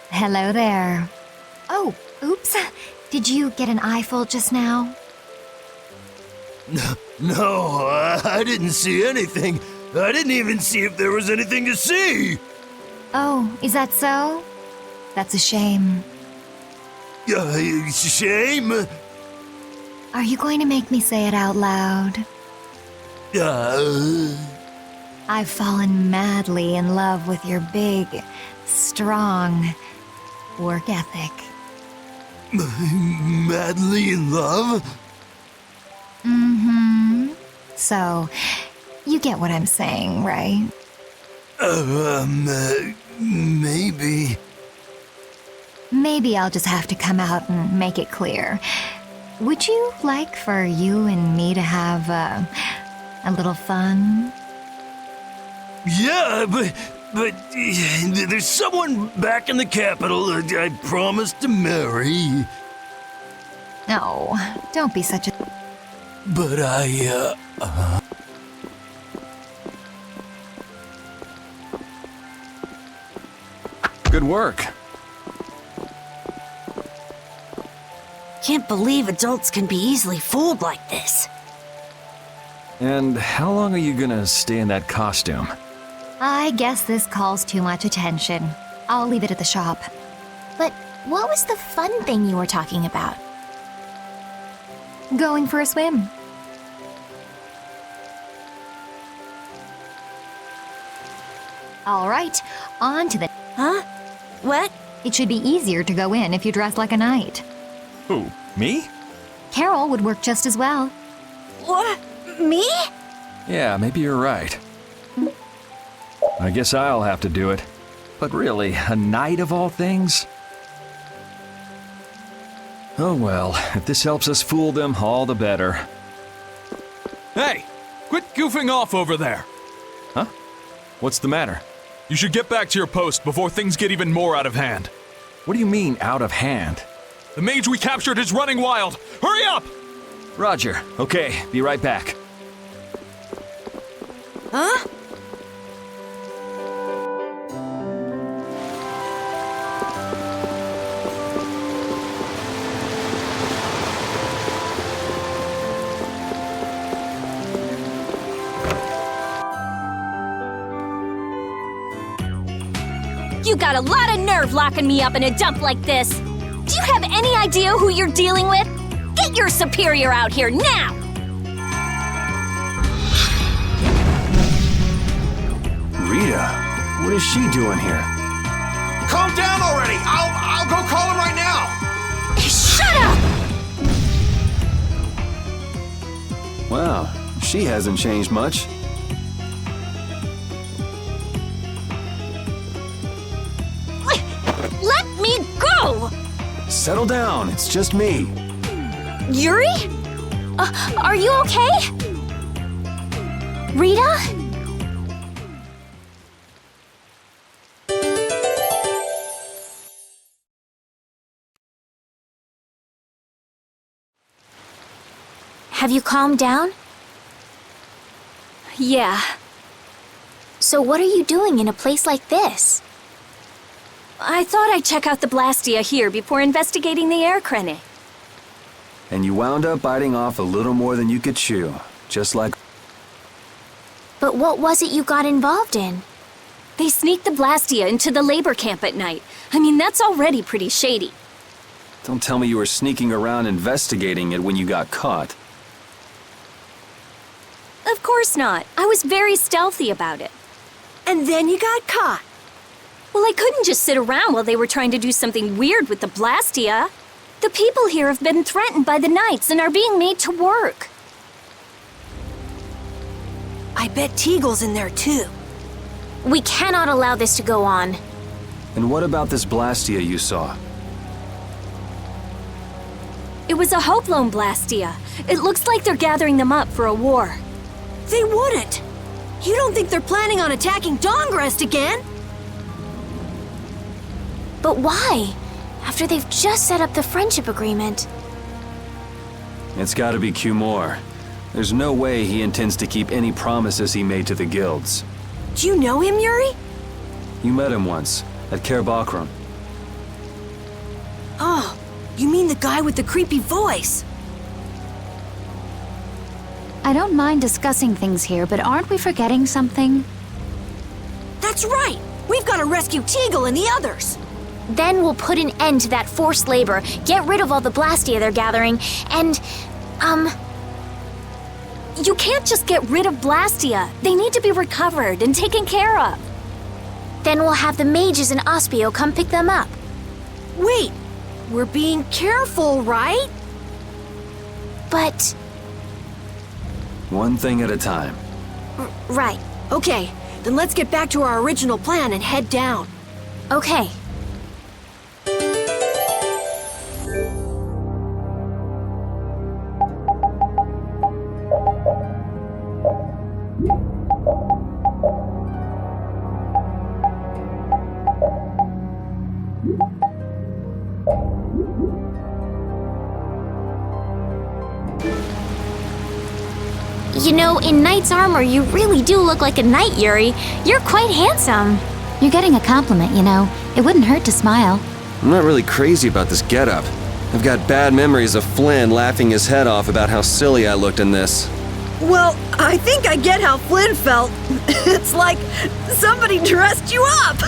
Hello there. Oh, oops. Did you get an eyeful just now? No, I didn't see anything. I didn't even see if there was anything to see. Oh, is that so? That's a shame. Shame? Are you going to make me say it out loud? I've fallen madly in love with your big, strong work ethic. Madly in love? Mm-hmm. So, you get what I'm saying, right? Maybe. Maybe I'll just have to come out and make it clear. Would you like for you and me to have a little fun? Yeah, but there's someone back in the capital that I promised to marry. No, don't be such a... But Good work. Can't believe adults can be easily fooled like this. And how long are you gonna stay in that costume? I guess this calls too much attention. I'll leave it at the shop. But what was the fun thing you were talking about? Going for a swim. All right, on to the... Huh? What? It should be easier to go in if you dress like a knight. Who, me? Carol would work just as well. What? Me? Yeah, maybe you're right. I guess I'll have to do it. But really, a knight of all things? Oh well, if this helps us fool them, all the better. Hey! Quit goofing off over there! Huh? What's the matter? You should get back to your post before things get even more out of hand. What do you mean, out of hand? The mage we captured is running wild. Hurry up! Roger. Okay, be right back. Huh? You got a lot of nerve locking me up in a dump like this. Do you have any idea who you're dealing with? Get your superior out here now! Rita, what is she doing here? Calm down already! I'll go call him right now! Shut up! Wow, she hasn't changed much. Let me go! Settle down, it's just me. Yuri? Are you okay? Rita? Have you calmed down? Yeah. So what are you doing in a place like this? I thought I'd check out the Blastia here before investigating the air crenny. And you wound up biting off a little more than you could chew, just like... But what was it you got involved in? They sneaked the Blastia into the labor camp at night. I mean, that's already pretty shady. Don't tell me you were sneaking around investigating it when you got caught. Of course not. I was very stealthy about it. And then you got caught. Well, I couldn't just sit around while they were trying to do something weird with the Blastia. The people here have been threatened by the Knights and are being made to work. I bet Teagle's in there too. We cannot allow this to go on. And what about this Blastia you saw? It was a Hoplone Blastia. It looks like they're gathering them up for a war. They wouldn't. You don't think they're planning on attacking Dongrest again? But why? After they've just set up the friendship agreement. It's gotta be Cumore. There's no way he intends to keep any promises he made to the guilds. Do you know him, Yuri? You met him once, at Cair Bakram. Oh, you mean the guy with the creepy voice? I don't mind discussing things here, but aren't we forgetting something? That's right! We've got to rescue Teagle and the others! Then we'll put an end to that forced labor, get rid of all the Blastia they're gathering, and, You can't just get rid of Blastia. They need to be recovered and taken care of. Then we'll have the mages and Ospio come pick them up. Wait! We're being careful, right? But... One thing at a time. Right. Okay, then let's get back to our original plan and head down. Okay. You know, in knight's armor, you really do look like a knight, Yuri. You're quite handsome. You're getting a compliment, you know. It wouldn't hurt to smile. I'm not really crazy about this getup. I've got bad memories of Flynn laughing his head off about how silly I looked in this. Well, I think I get how Flynn felt. It's like somebody dressed you up.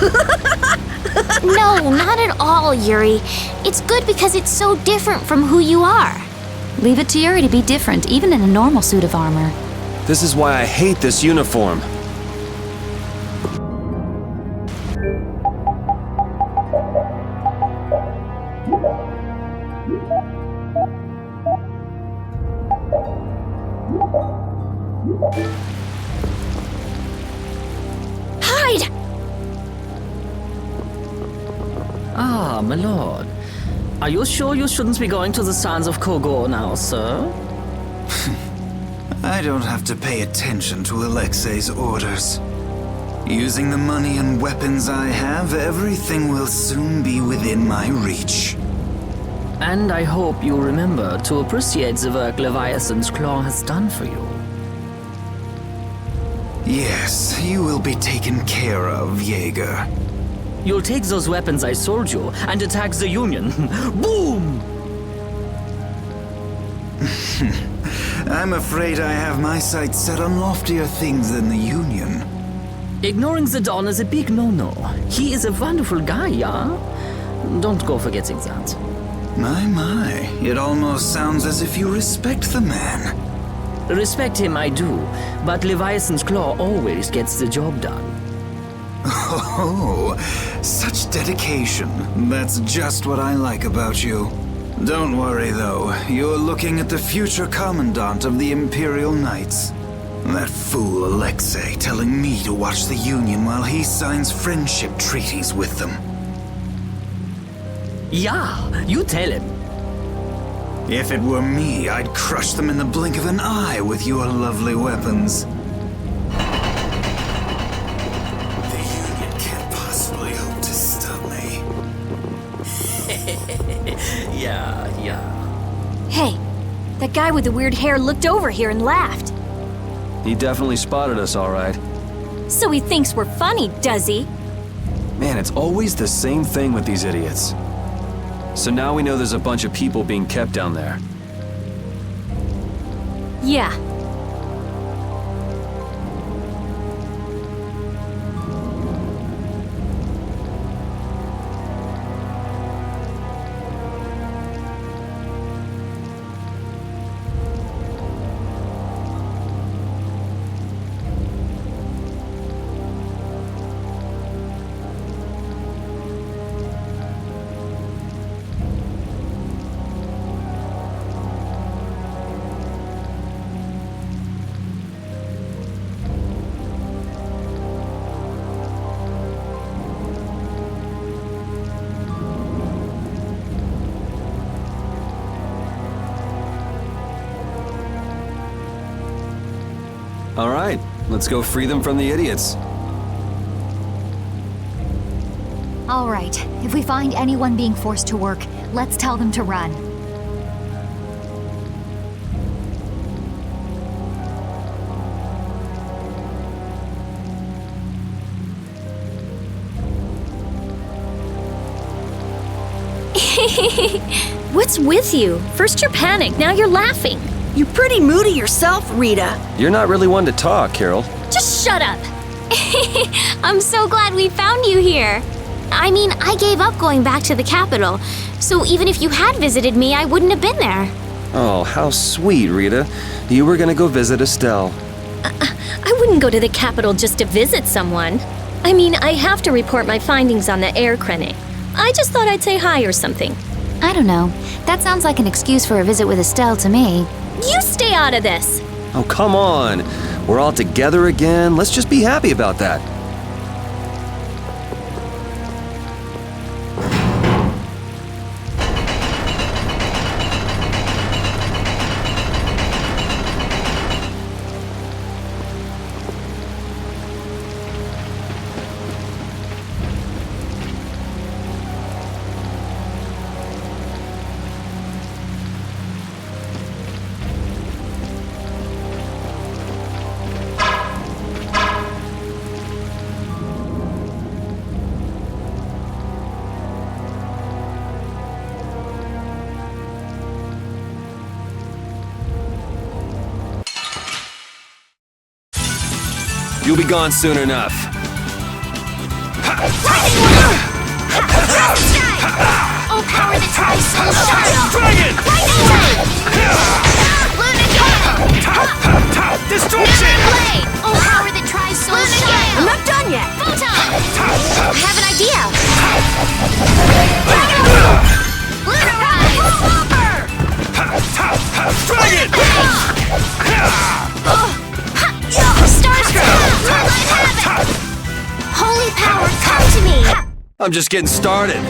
No, not at all, Yuri. It's good because it's so different from who you are. Leave it to Yuri to be different, even in a normal suit of armor. This is why I hate this uniform. Hide! Ah, my lord. Are you sure you shouldn't be going to the Sands of Kogor now, sir? I don't have to pay attention to Alexei's orders. Using the money and weapons I have, everything will soon be within my reach. And I hope you remember to appreciate the work Leviathan's Claw has done for you. Yes, you will be taken care of, Jaeger. You'll take those weapons I sold you and attack the Union. Boom! I'm afraid I have my sights set on loftier things than the Union. Ignoring the Don is a big no-no. He is a wonderful guy, yeah? Don't go forgetting that. My, it almost sounds as if you respect the man. Respect him I do, but Leviathan's Claw always gets the job done. Oh, such dedication. That's just what I like about you. Don't worry though, you're looking at the future Commandant of the Imperial Knights. That fool Alexei telling me to watch the Union while he signs friendship treaties with them. Yeah, you tell him. If it were me, I'd crush them in the blink of an eye with your lovely weapons. The Union can't possibly hope to stop me. Yeah. Hey, that guy with the weird hair looked over here and laughed. He definitely spotted us, all right. So he thinks we're funny, does he? Man, it's always the same thing with these idiots. So now we know there's a bunch of people being kept down there. Yeah. All right, let's go free them from the idiots. All right, if we find anyone being forced to work, let's tell them to run. What's with you? First you're panicked, now you're laughing. You're pretty moody yourself, Rita. You're not really one to talk, Carol. Just shut up. I'm so glad we found you here. I mean, I gave up going back to the capital, so even if you had visited me, I wouldn't have been there. Oh, how sweet, Rita. You were gonna go visit Estelle. I wouldn't go to the capital just to visit someone. I mean, I have to report my findings on the air clinic. I just thought I'd say hi or something. I don't know. That sounds like an excuse for a visit with Estelle to me. You stay out of this! Oh, come on. We're all together again. Let's just be happy about that. You'll be gone soon enough. Oh, power that tries so sharp! Dragon! Destruction! Oh, power that tries so sharp! I'm not done yet. Photon! I have an idea! Dragon! Starscream! Holy power, come to me! I'm just getting started.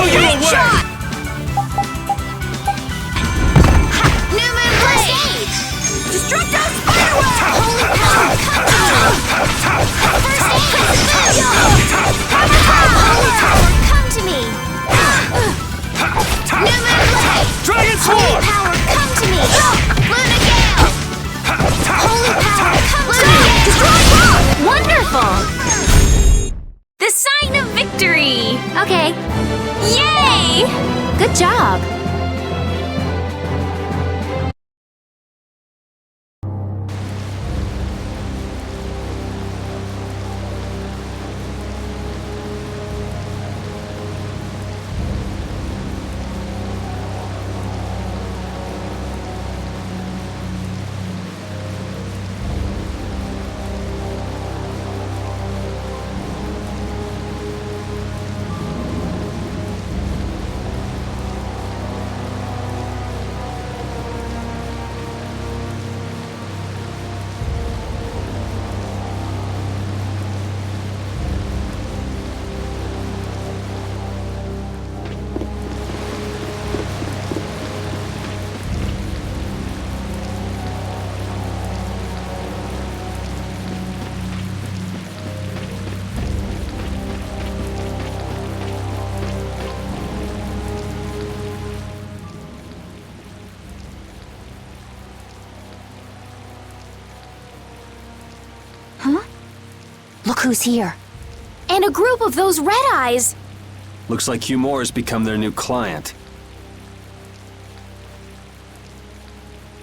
blow you away! New Moon Blade! Destructo Spiderweb! Holy power, Come to me! New Moon Blade! Dragon Holy Sword! power, come to me! Luna Gale! Holy power, come to me! Destroy rock! Wonderful! The sign of victory! Okay, Yay! good job. Look who's here. And a group of those red eyes. Looks like Hugh Moore has become their new client.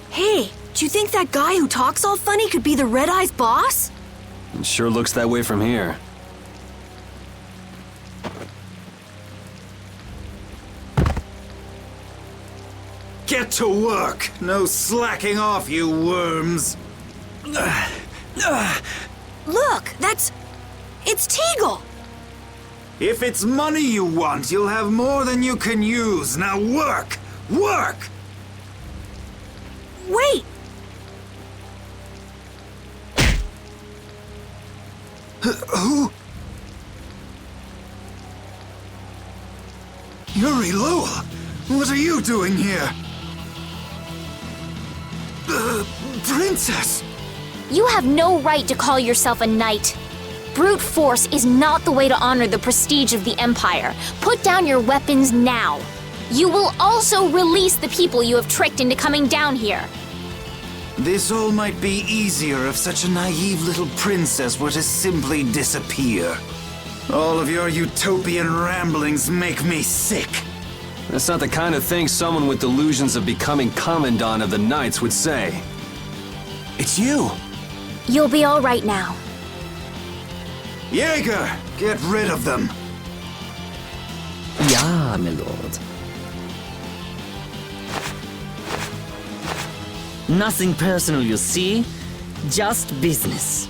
Hey, do you think that guy who talks all funny could be the Red Eye's boss? It sure looks that way from here. Get to work! No slacking off, you worms! Look, it's Teagle! If it's money you want, you'll have more than you can use. Now work! Work! Wait! Who? Yuri Lowell! What are you doing here? Princess! You have no right to call yourself a knight. Brute force is not the way to honor the prestige of the Empire. Put down your weapons now. You will also release the people you have tricked into coming down here. This all might be easier if such a naive little princess were to simply disappear. All of your utopian ramblings make me sick. That's not the kind of thing someone with delusions of becoming Commandant of the Knights would say. It's you! You'll be all right now. Jaeger, get rid of them! Ja, my lord. Nothing personal, you see? Just business.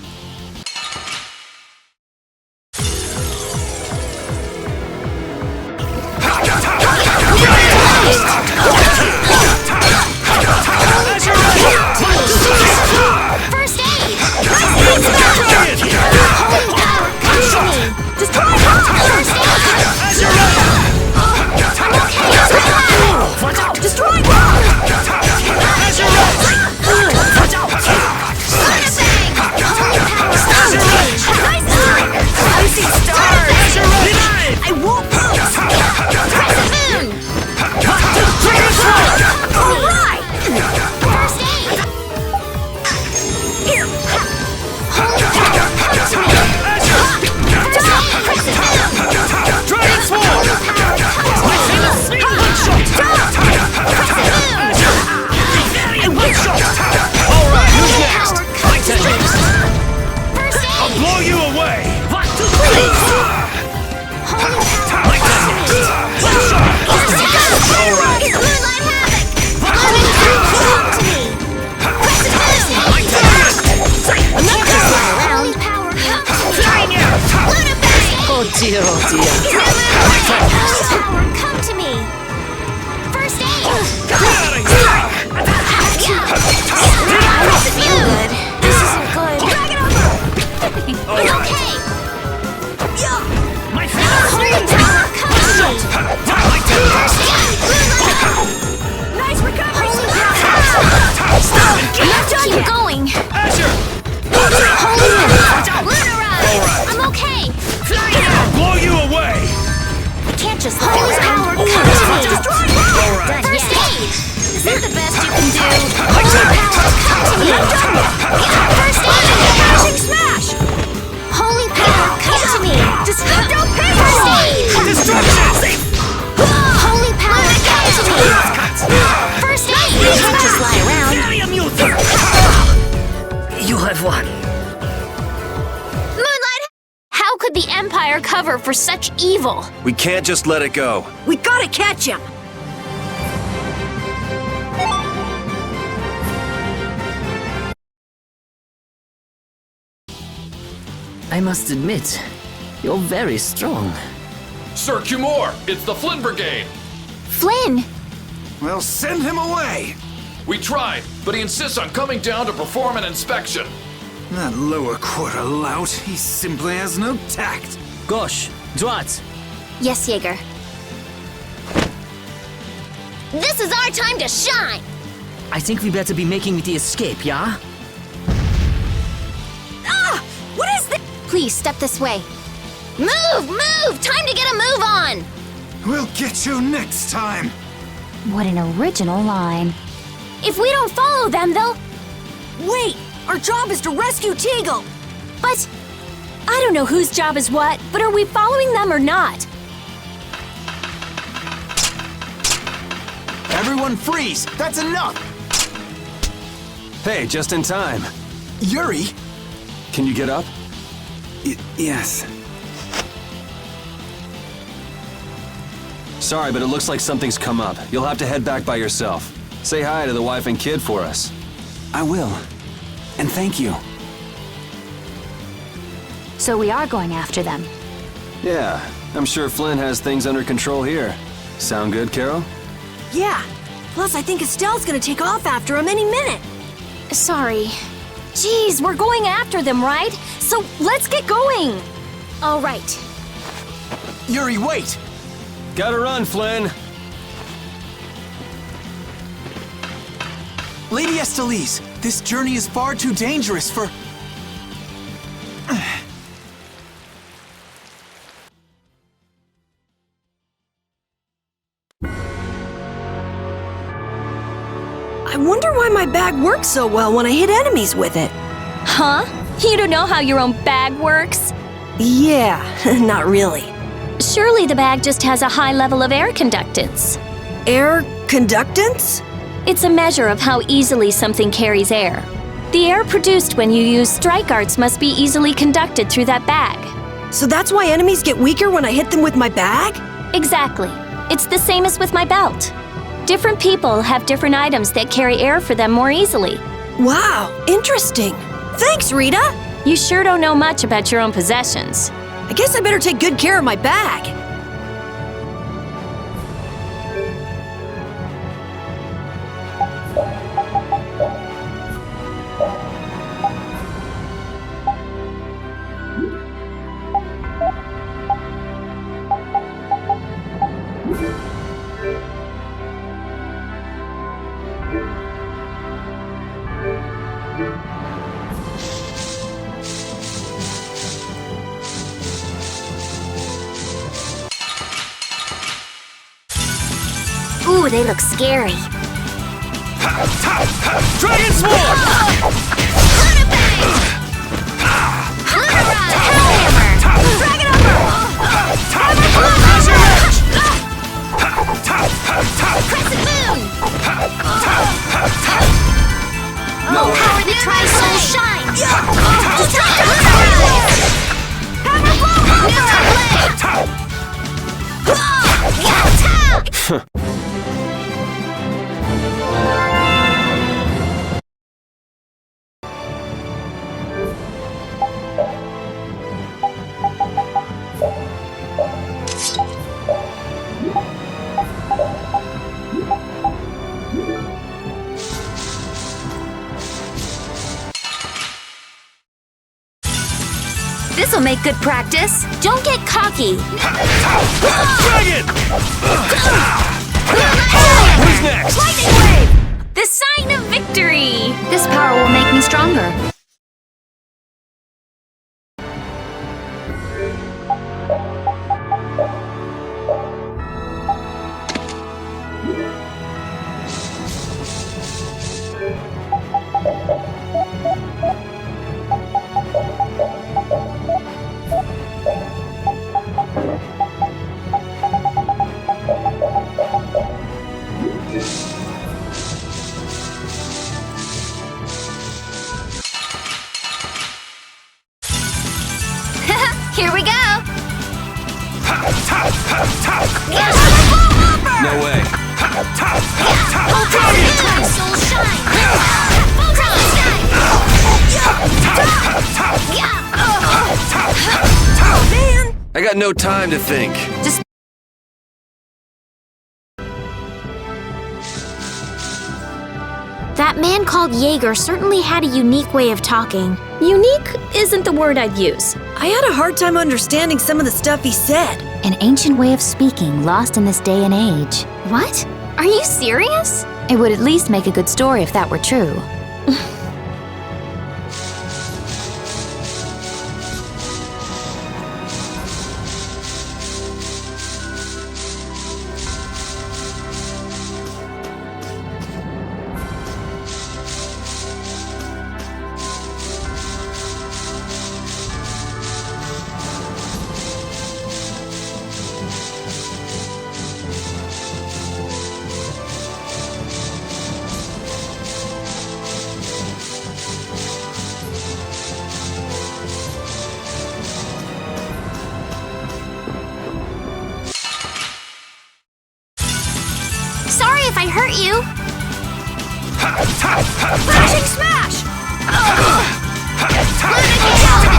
First aid! Holy power, come to me! Destroy rock! First aid! I'm okay, relax! Destroy rock! Holy just lie around. Holy power, come to me! First aid! Is that the best you can do? Holy power, come to me! First aid! Crashing smash! Holy power, come to me! Destructo First aid! Destruction! Holy power, come to me! First aid! Don't just lie around. You have won. Moonlight! How could the Empire cover for such evil? We can't just let it go. We gotta catch him! I must admit, you're very strong. Sir Cumore, it's the Flynn Brigade. Flynn! Well, send him away! We tried, but he insists on coming down to perform an inspection. That lower quarter lout, he simply has no tact. Gosh, Drat. Yes, Jaeger. This is our time to shine! I think we better be making the escape, yeah? Ah! What is this? Please, step this way. Move! Move! Time to get a move on! We'll get you next time! What an original line. If we don't follow them, they'll... Wait! Our job is to rescue Teagle! But I don't know whose job is what, but are we following them or not? Everyone freeze! That's enough! Hey, just in time. Yuri! Can you get up? Yes. Sorry, but it looks like something's come up. You'll have to head back by yourself. Say hi to the wife and kid for us. I will. And thank you. So we are going after them. Yeah, I'm sure Flynn has things under control here. Sound good, Carol? Yeah. Plus, I think Estelle's gonna take off after him any minute. Sorry. Geez, we're going after them, right? So let's get going. All right. Yuri, wait! Gotta run, Flynn! Lady Estellise, this journey is far too dangerous for... I wonder why my bag works so well when I hit enemies with it. Huh? You don't know how your own bag works? Yeah, not really. Surely the bag just has a high level of air conductance. Air conductance? It's a measure of how easily something carries air. The air produced when you use strike arts must be easily conducted through that bag. So that's why enemies get weaker when I hit them with my bag? Exactly. It's the same as with my belt. Different people have different items that carry air for them more easily. Wow, interesting. Thanks, Rita. You sure don't know much about your own possessions. I guess I better take good care of my bag. Ooh, they look scary. Dragon Sword! Dragon Upper! Crescent Moon! Oh, power the Tri-Soul shines! This'll make good practice. Don't get cocky. Dragon! Who's next? Lightning Wave! The sign of victory! This power will make me stronger. got no time to think. Just... That man called Jaeger certainly had a unique way of talking. Unique isn't the word I'd use. I had a hard time understanding some of the stuff he said. An ancient way of speaking lost in this day and age. What? Are you serious? It would at least make a good story if that were true. Sorry if I hurt you. Flashing smash!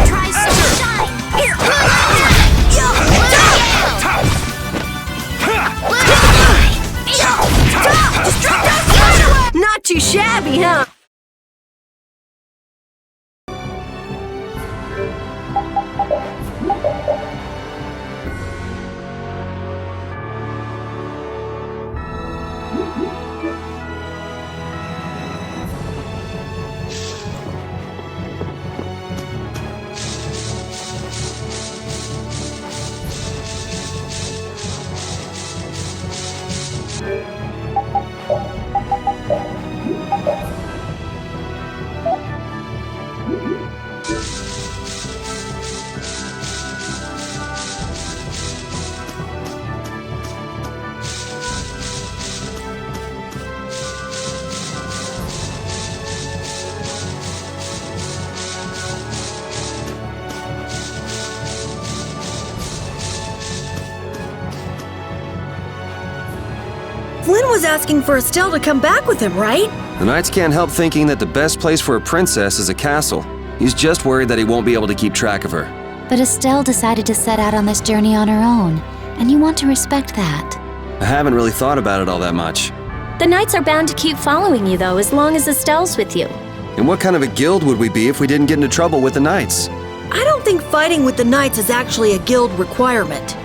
Try sunshine. Here! Not too shabby, huh? Flynn was asking for Estelle to come back with him, right? The Knights can't help thinking that the best place for a princess is a castle. He's just worried that he won't be able to keep track of her. But Estelle decided to set out on this journey on her own, and you want to respect that. I haven't really thought about it all that much. The Knights are bound to keep following you, though, as long as Estelle's with you. And what kind of a guild would we be if we didn't get into trouble with the Knights? I don't think fighting with the Knights is actually a guild requirement.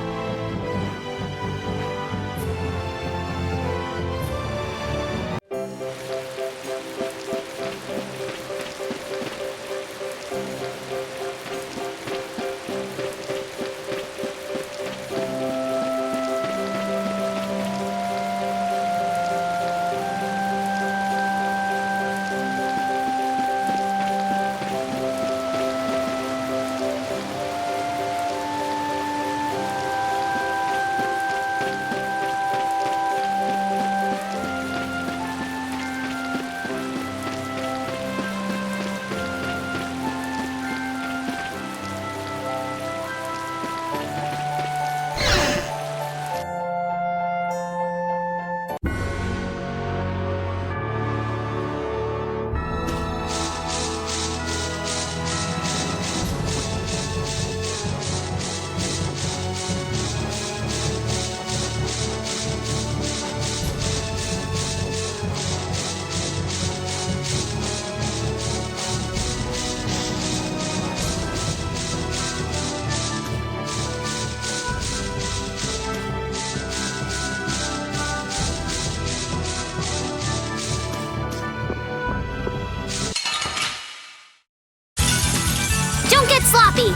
Don't get sloppy.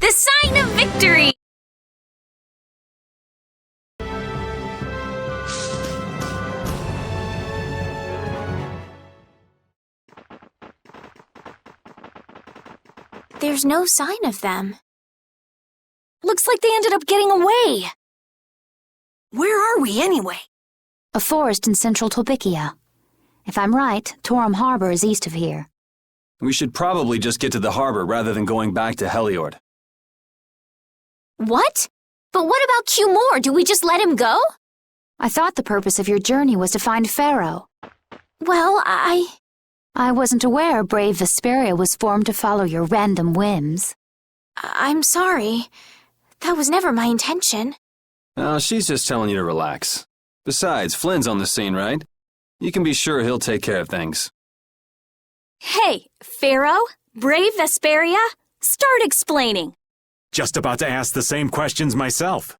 The sign of victory! There's no sign of them. Looks like they ended up getting away. Where are we anyway? A forest in central Tolbikia. If I'm right, Torum Harbor is east of here. We should probably just get to the harbor rather than going back to Heliord. What? But what about Q Moore? Do we just let him go? I thought the purpose of your journey was to find Pharaoh. Well, I wasn't aware brave Vesperia was formed to follow your random whims. I'm sorry. That was never my intention. Oh, she's just telling you to relax. Besides, Flynn's on the scene, right? You can be sure he'll take care of things. Hey, Pharaoh? Brave Vesperia? Start explaining. Just about to ask the same questions myself.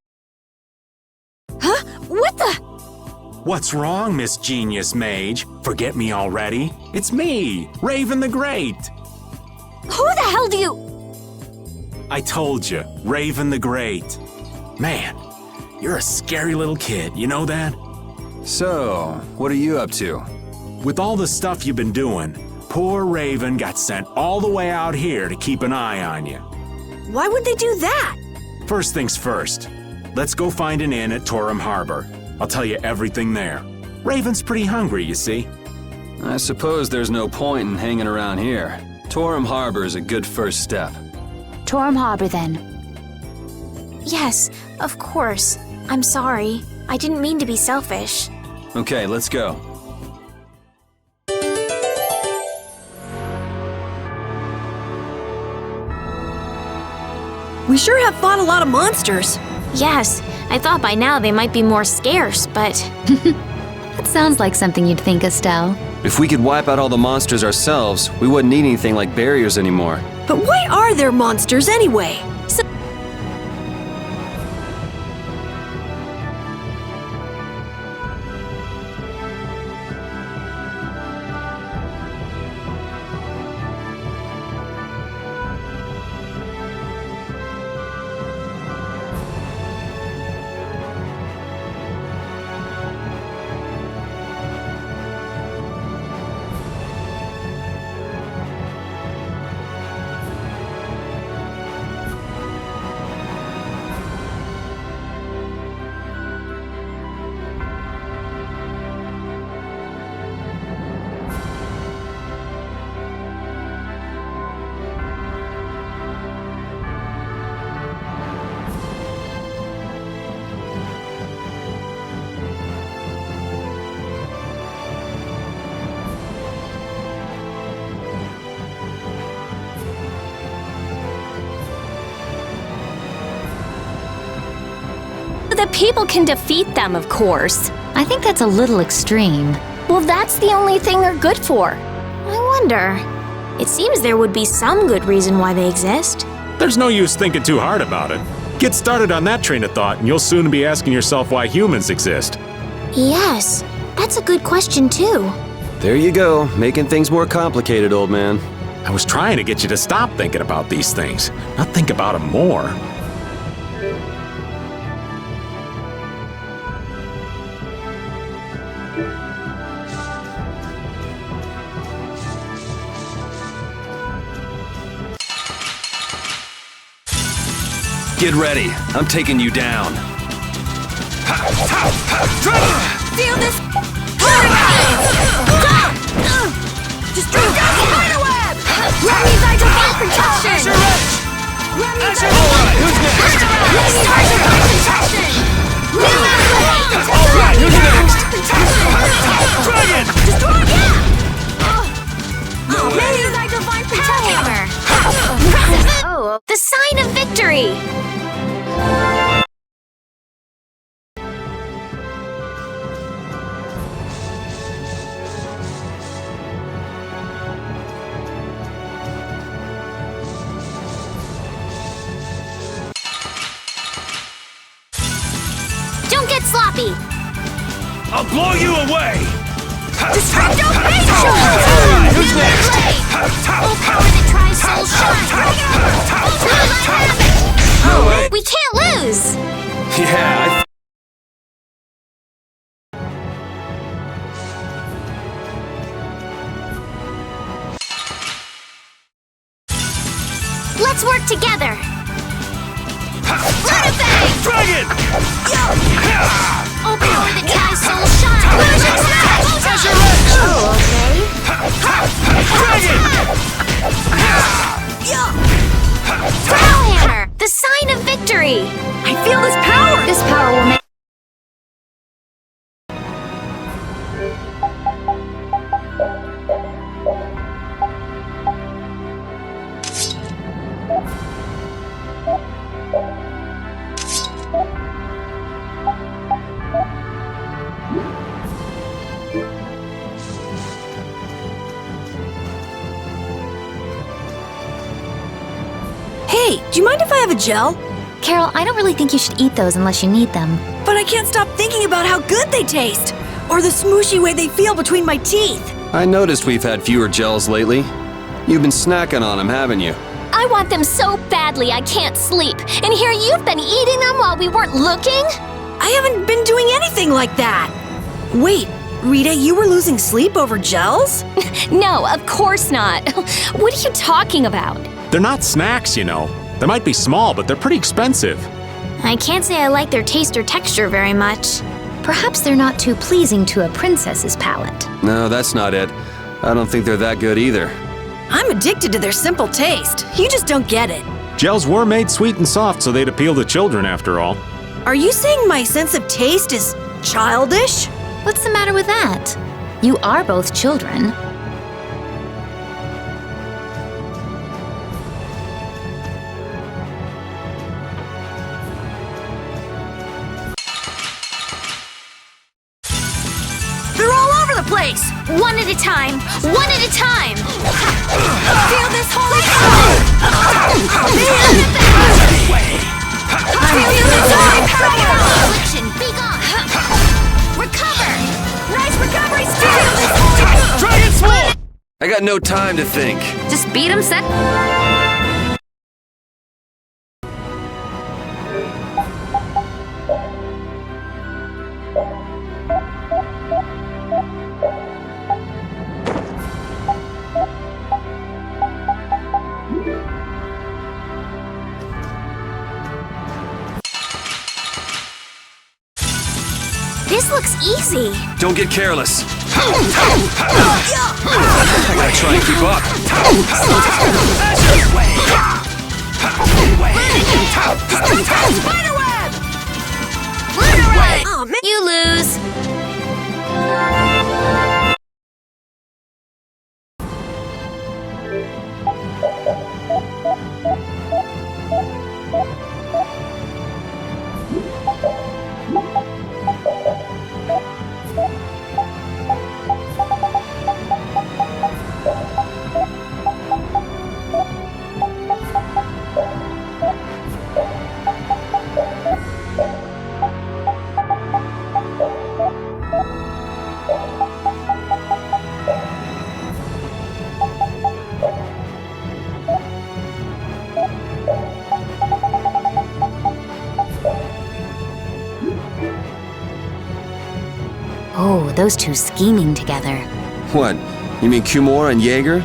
Huh? What the? What's wrong, Miss Genius Mage? Forget me already? It's me, Raven the Great. Who the hell do you... I told you, Raven the Great. Man, you're a scary little kid, you know that? So, what are you up to? With all the stuff you've been doing, poor Raven got sent all the way out here to keep an eye on you. Why would they do that? First things first, let's go find an inn at Torum Harbor. I'll tell you everything there. Raven's pretty hungry, you see. I suppose there's no point in hanging around here. Torum Harbor is a good first step. Torum Harbor, then. Yes, of course. I'm sorry. I didn't mean to be selfish. Okay, let's go. We sure have fought a lot of monsters. Yes, I thought by now they might be more scarce, but... That sounds like something you'd think, Estelle. If we could wipe out all the monsters ourselves, we wouldn't need anything like barriers anymore. But why are there monsters anyway? The people can defeat them, of course. I think that's a little extreme. Well, that's the only thing they're good for. I wonder. It seems there would be some good reason why they exist. There's no use thinking too hard about it. Get started on that train of thought and you'll soon be asking yourself why humans exist. Yes, that's a good question too. There you go, making things more complicated, old man. I was trying to get you to stop thinking about these things, not think about them more. Get ready, I'm taking you down. Feel this! Destroy the spiderweb! Run these items for protection! Run these items! Who's next? protection! Alright, who's next? Dragon! Destroy it! Run these items for protection! Oh, the sign of victory! Don't get sloppy! I'll blow you away! Destructo-Facial! Alright, who's next? Full power that tries soul shine! We can't lose! Yeah, Let's work together! Dragon! All power that tries soul shine! Oh, okay. Dragon! Brow hammer! The sign of victory! I feel this power! This power will make Hey, do you mind if I have a gel? Carol, I don't really think you should eat those unless you need them. But I can't stop thinking about how good they taste. Or the smooshy way they feel between my teeth. I noticed we've had fewer gels lately. You've been snacking on them, haven't you? I want them so badly I can't sleep. And here you've been eating them while we weren't looking? I haven't been doing anything like that. Wait, Rita, you were losing sleep over gels? No, of course not. What are you talking about? They're not snacks, you know. They might be small, but they're pretty expensive. I can't say I like their taste or texture very much. Perhaps they're not too pleasing to a princess's palate. No, that's not it. I don't think they're that good either. I'm addicted to their simple taste. You just don't get it. Gels were made sweet and soft, so they'd appeal to children after all. Are you saying my sense of taste is childish? What's the matter with that? You are both children. They're all over the place! One at a time! One at a time! Feel this whole Affliction, be gone! Recover! Nice recovery, Steve! Dragon Sword! I got no time to think. Just beat him, set. This looks easy. Don't get careless. I gotta try and keep up. Spiderweb! Oh, man. You lose. Oh, those two scheming together. What? You mean Kumor and Jaeger?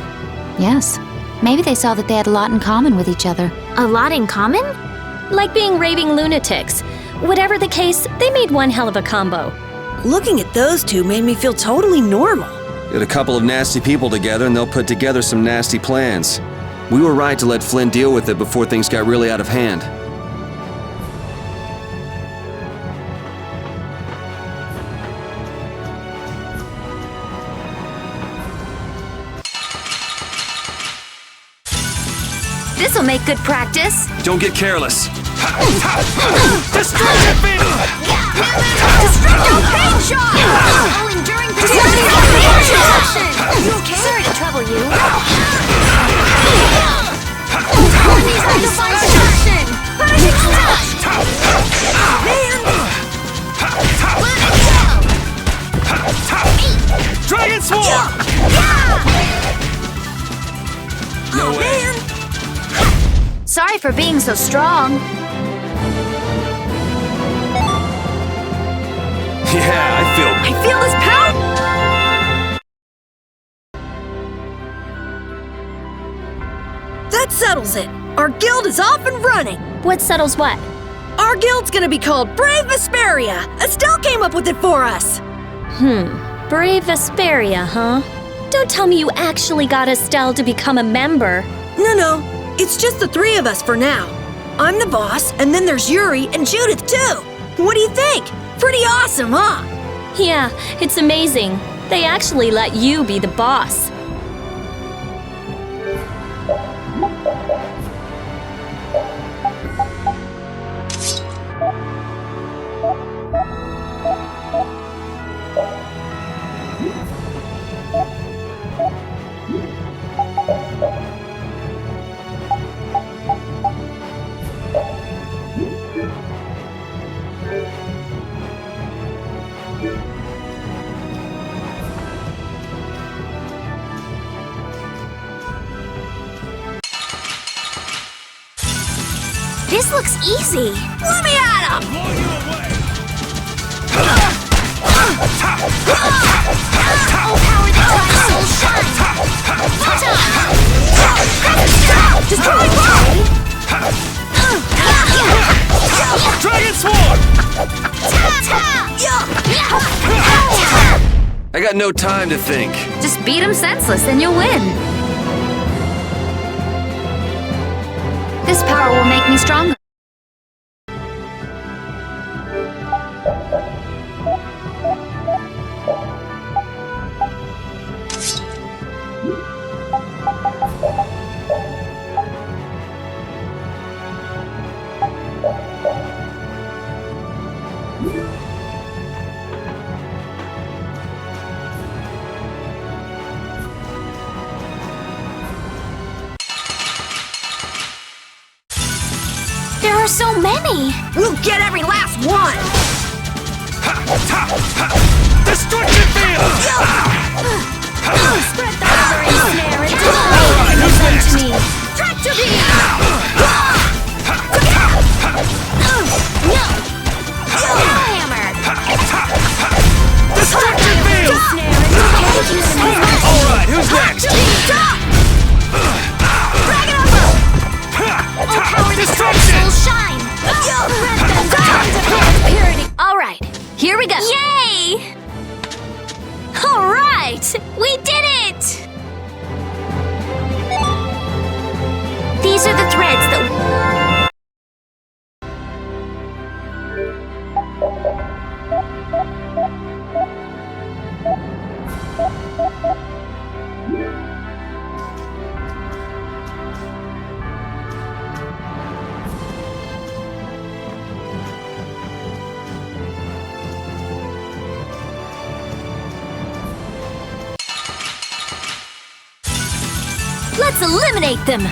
Yes. Maybe they saw that they had a lot in common with each other. A lot in common? Like being raving lunatics. Whatever the case, they made one hell of a combo. Looking at those two made me feel totally normal. Get a couple of nasty people together and they'll put together some nasty plans. We were right to let Flynn deal with it before things got really out of hand. This'll make good practice. Don't get careless. Destructive Beam! Destructive pain shot! Oh, enduring pain shot! You okay? Sorry to trouble you. Needs to find destruction! Dragon Sword! No way. Sorry for being so strong. Yeah, I feel this power! That settles it. Our guild is off and running. What settles what? Our guild's gonna be called Brave Vesperia. Estelle came up with it for us. Brave Vesperia, huh? Don't tell me you actually got Estelle to become a member. No. It's just the three of us for now. I'm the boss, and then there's Yuri and Judith, too. What do you think? Pretty awesome, huh? Yeah, it's amazing. They actually let you be the boss. This looks easy. Let me at him! Power the Tri-Soul shine! Destroy bomb! Dragon Sword! I got no time to think. Just beat him senseless and you'll win. This power will make me stronger. There are so many! We'll get every last one! Destruction field! Spread the hovering snare and deliver to me. Tractor beam! Hammer! Destruction field! Alright, who's next? Power the Tri-Soul shine! Let them down to pure purity. All right, here we go. Yay! All right! We did it! These are the threads that... Let's eliminate them.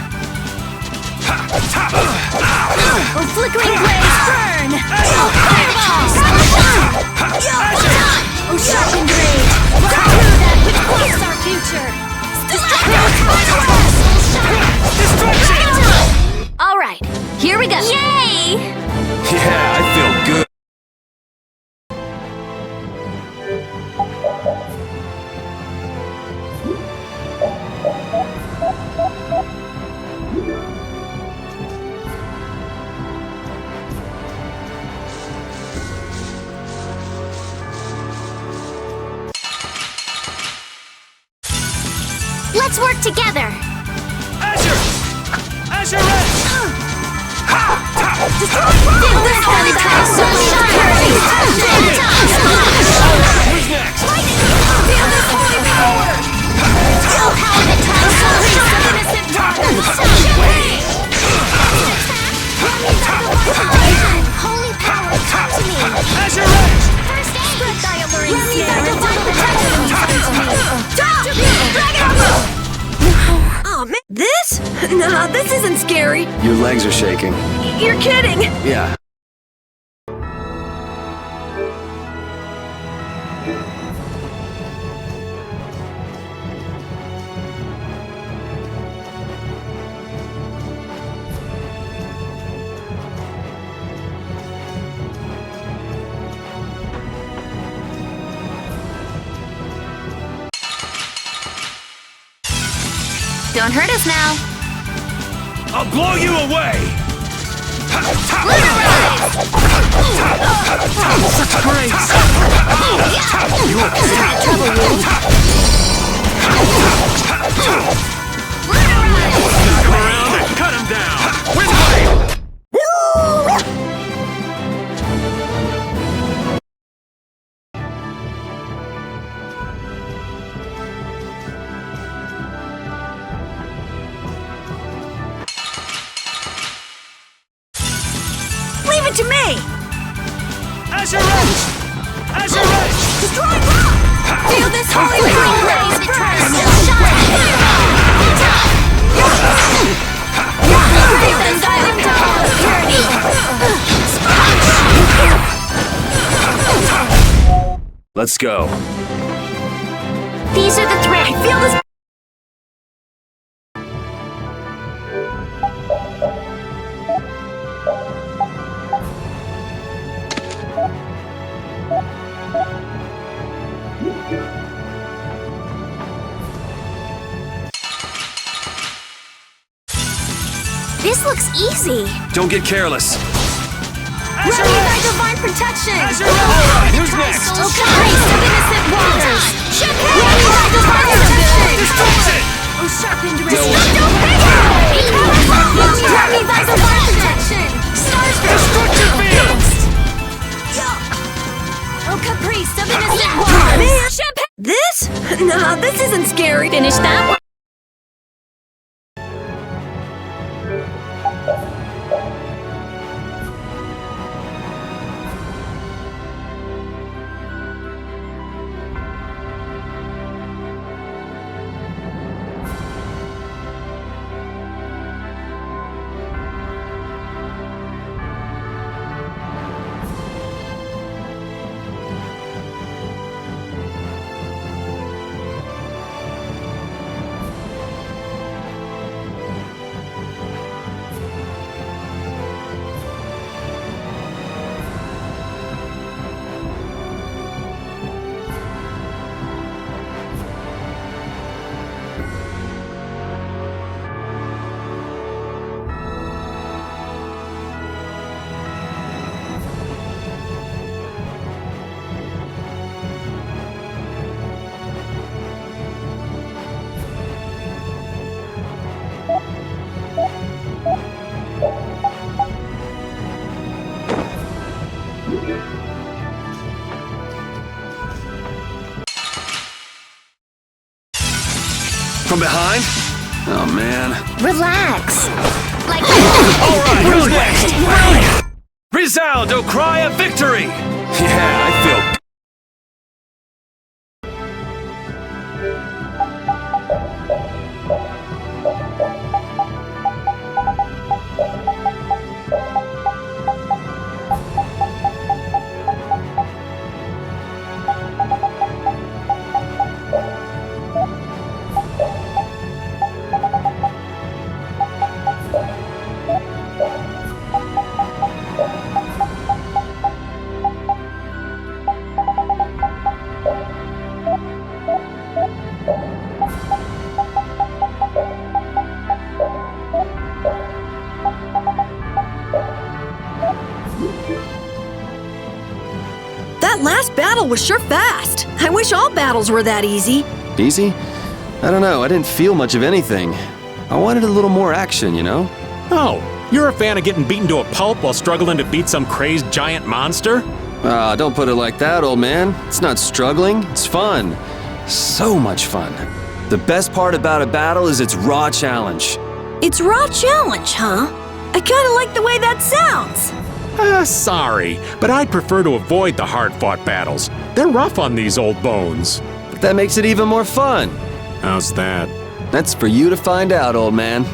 Oh, flickering blaze, burn! Oh, fireball! Oh, sharpened rage! Through that which blocks our future! Destruction! All right, here we go. Yay! Yeah, I feel good. Let's work together! Azure! Azure Edge! Feel this holy Tri-Soul shine! Who's next? Feel this holy power! Feel power the Tri-Soul shine! Innocent darkness! Holy power, come to me! Azure Edge! First aid! Spread thy alluring Let me snare and back deliver up thy unto me. Oh man, this? Nah, this isn't scary. Your legs are shaking. You're kidding. Yeah. Don't hurt us now. I'll blow you away! Such grace! You okay? Trouble you! Come around and cut him down! Windblade! Leave it to me. Azure Edge! Azure Edge! Destroy rock. Feel this holy green blaze that tries to shine! Breathe and dive into all purity. Let's go. These are the threads. I feel this. This looks easy. Don't get careless. Ready by divine protection! Alright, who's next? Oh, Christ of innocent waters! Ready by divine protection! Destruction! Oh, sharpened wrist! No. Ready by divine protection! Stars Destruction field! Oh, caprice of innocent waters! Champagne! This? Nah, this isn't scary. Finish that one. From behind? Oh, man. Relax. Like Alright, who's next? Resound, O cry of victory! Yeah, I feel... That last battle was sure fast. I wish all battles were that easy. Easy? I don't know, I didn't feel much of anything. I wanted a little more action, you know? Oh, you're a fan of getting beaten to a pulp while struggling to beat some crazed giant monster? Ah, don't put it like that, old man. It's not struggling, it's fun. So much fun. The best part about a battle is its raw challenge. It's raw challenge, huh? I kinda like the way that sounds. Sorry, but I'd prefer to avoid the hard-fought battles. They're rough on these old bones. But that makes it even more fun. How's that? That's for you to find out, old man.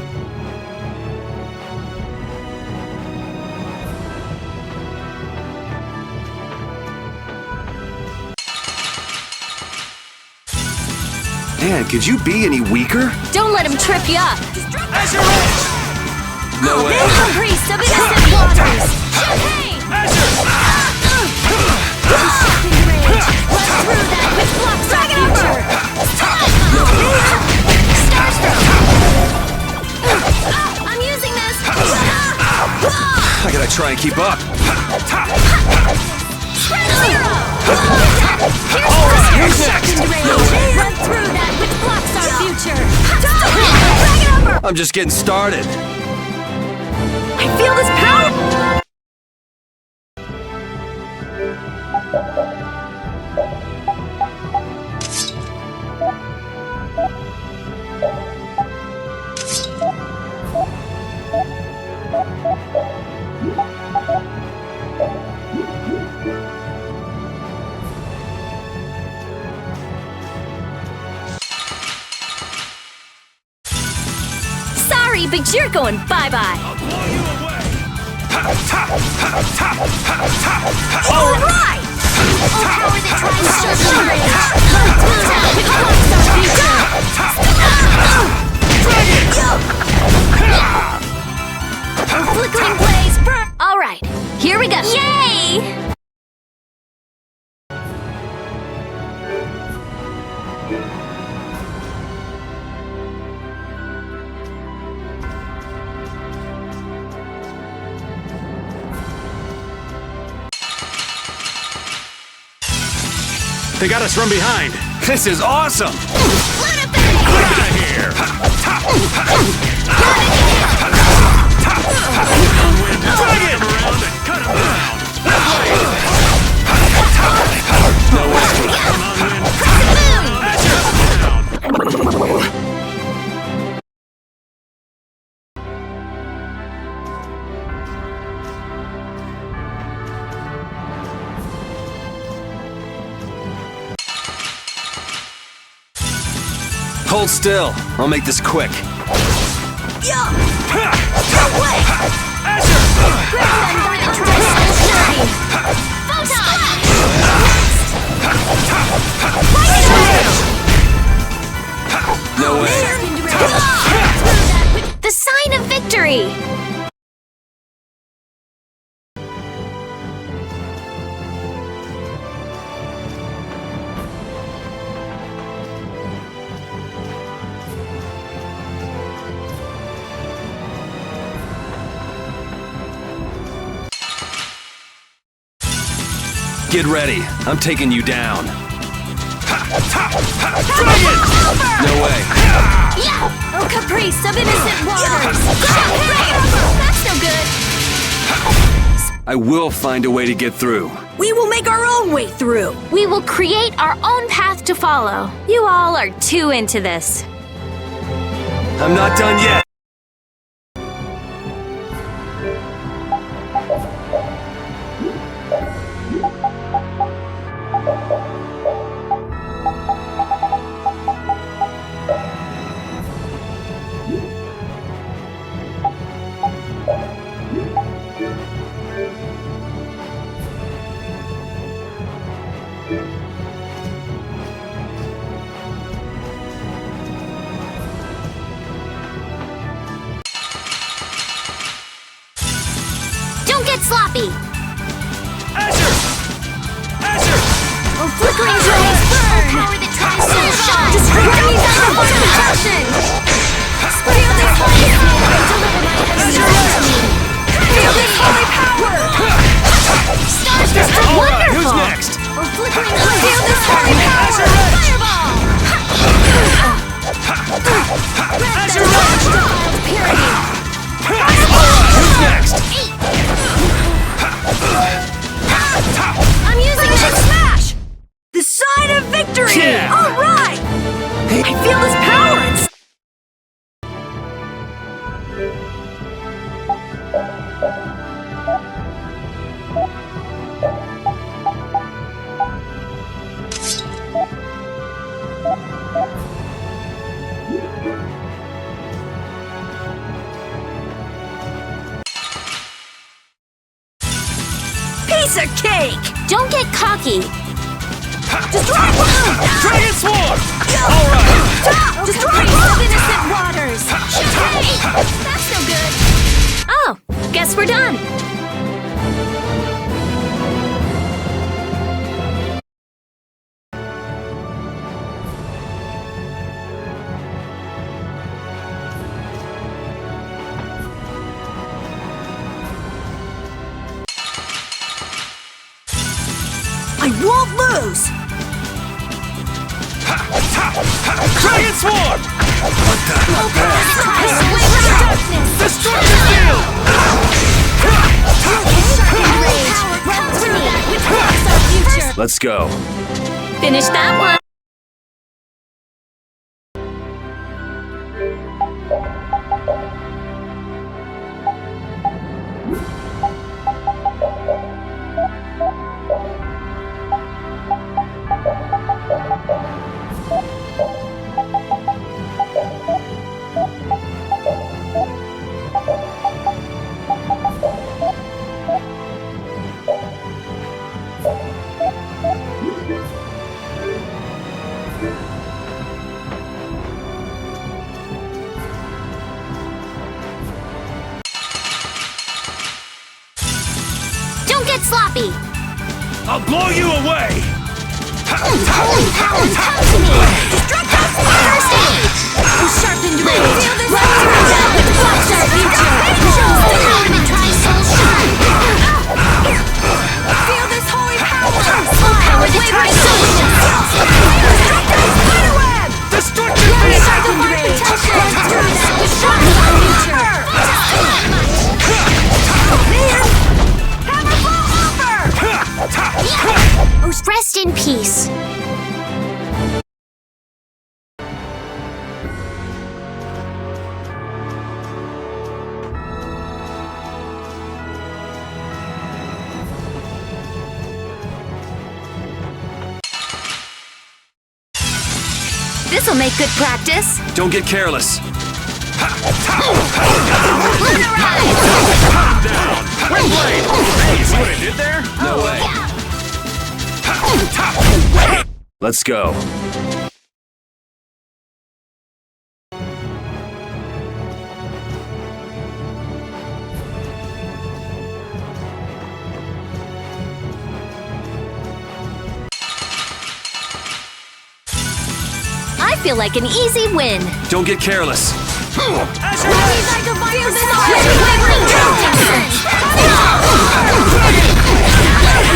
Man, could you be any weaker? Don't let him trip you up! No way. Oh, priest of innocent waters! Champagne! Sharpened rage! Run through that which blocks our future! Starstroke! I'm using this! I gotta try and keep up. Spread zero! Alright, who's next? Sharpened rage! Run through that which blocks our future! Bring it over! I'm just getting started. I feel this power! Sorry, but you're going bye-bye. All right! Oh, power that tries to show the rage! Run through that which blocks our future! Oh, flickering blaze, burn! All right, here we go! Yay! They got us from behind. This is awesome! Get out of here! Drag him around and cut him down! No way! Hold still. I'll make this quick. Yeah! No way! No way. The sign of victory! Get ready. I'm taking you down. No way. Yeah! Oh, caprice of innocent waters! That's no good! I will find a way to get through. We will make our own way through. We will create our own path to follow. You all are too into this. I'm not done yet. Don't get sloppy! Asher! Oh, flickering joys burn! Power that tries to shine! Destroy action! Feel this flame! Deliver my energy! Feel this holy power! Stars just wonderful! Who's next? Oh, flickering joys! Feel this holy power! Fireball! Asher purity! Who's next? I'm using Finishing smash! The sign of victory! Yeah. All right! I feel this power! Piece of cake! Don't get cocky! Destroy balloon! Dragon Swarm! All right! Destroy of innocent waters! That's no good! Oh, guess we're done. I won't lose! Dragon Swarm! Destruction field! Let's go. Finish that one. Don't get sloppy! I'll blow you away! Holy power, come to me! Destructo Spider Stage! Sharpened blade! Feel this power! Blocks our future! Shows the element tri-soul shine! Feel this holy power! Power that tri-soul shine! This'll make good practice. Don't get careless. Quick blade! Hey, you see what I did there? No way. Let's go. I feel like an easy win. Don't get careless.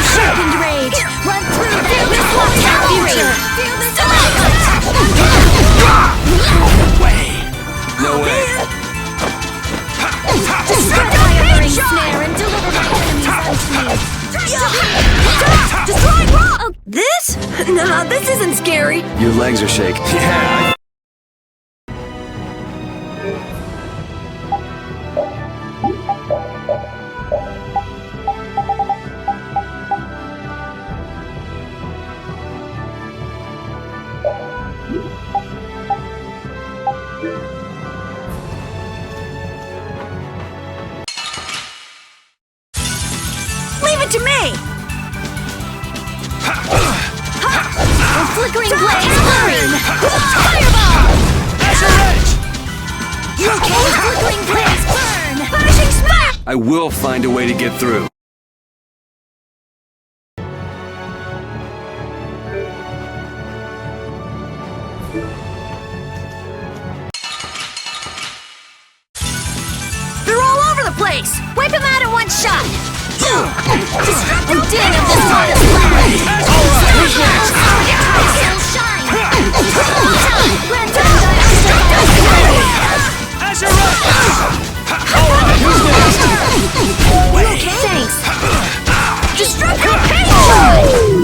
Sharpened rage. Run through. Feel this happy rage. Feel this No way. Destroy my alluring snare and deliver my enemies unto me. Destroy rock! Oh, this? Nah, this isn't scary. Your legs are shaking. Yeah. Leave it to me! A flickering blaze burn! Fireball! You okay? Flickering blaze burn! Finishing smack! I will find a way to get through. They're all over the place! Wipe him out in one shot! Destructive din of this goddess land! Who's next? Still shine! Thanks! Destructive pain!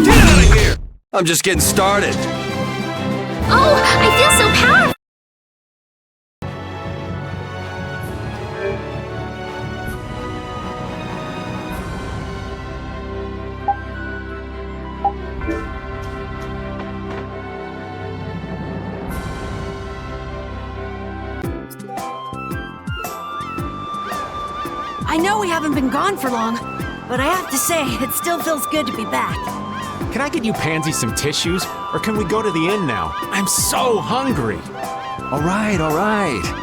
Get out of here! I'm just getting started. Oh, I feel so powerful! I know we haven't been gone for long, but I have to say, it still feels good to be back. Can I get you Pansy some tissues? Or can we go to the inn now? I'm so hungry. All right, all right.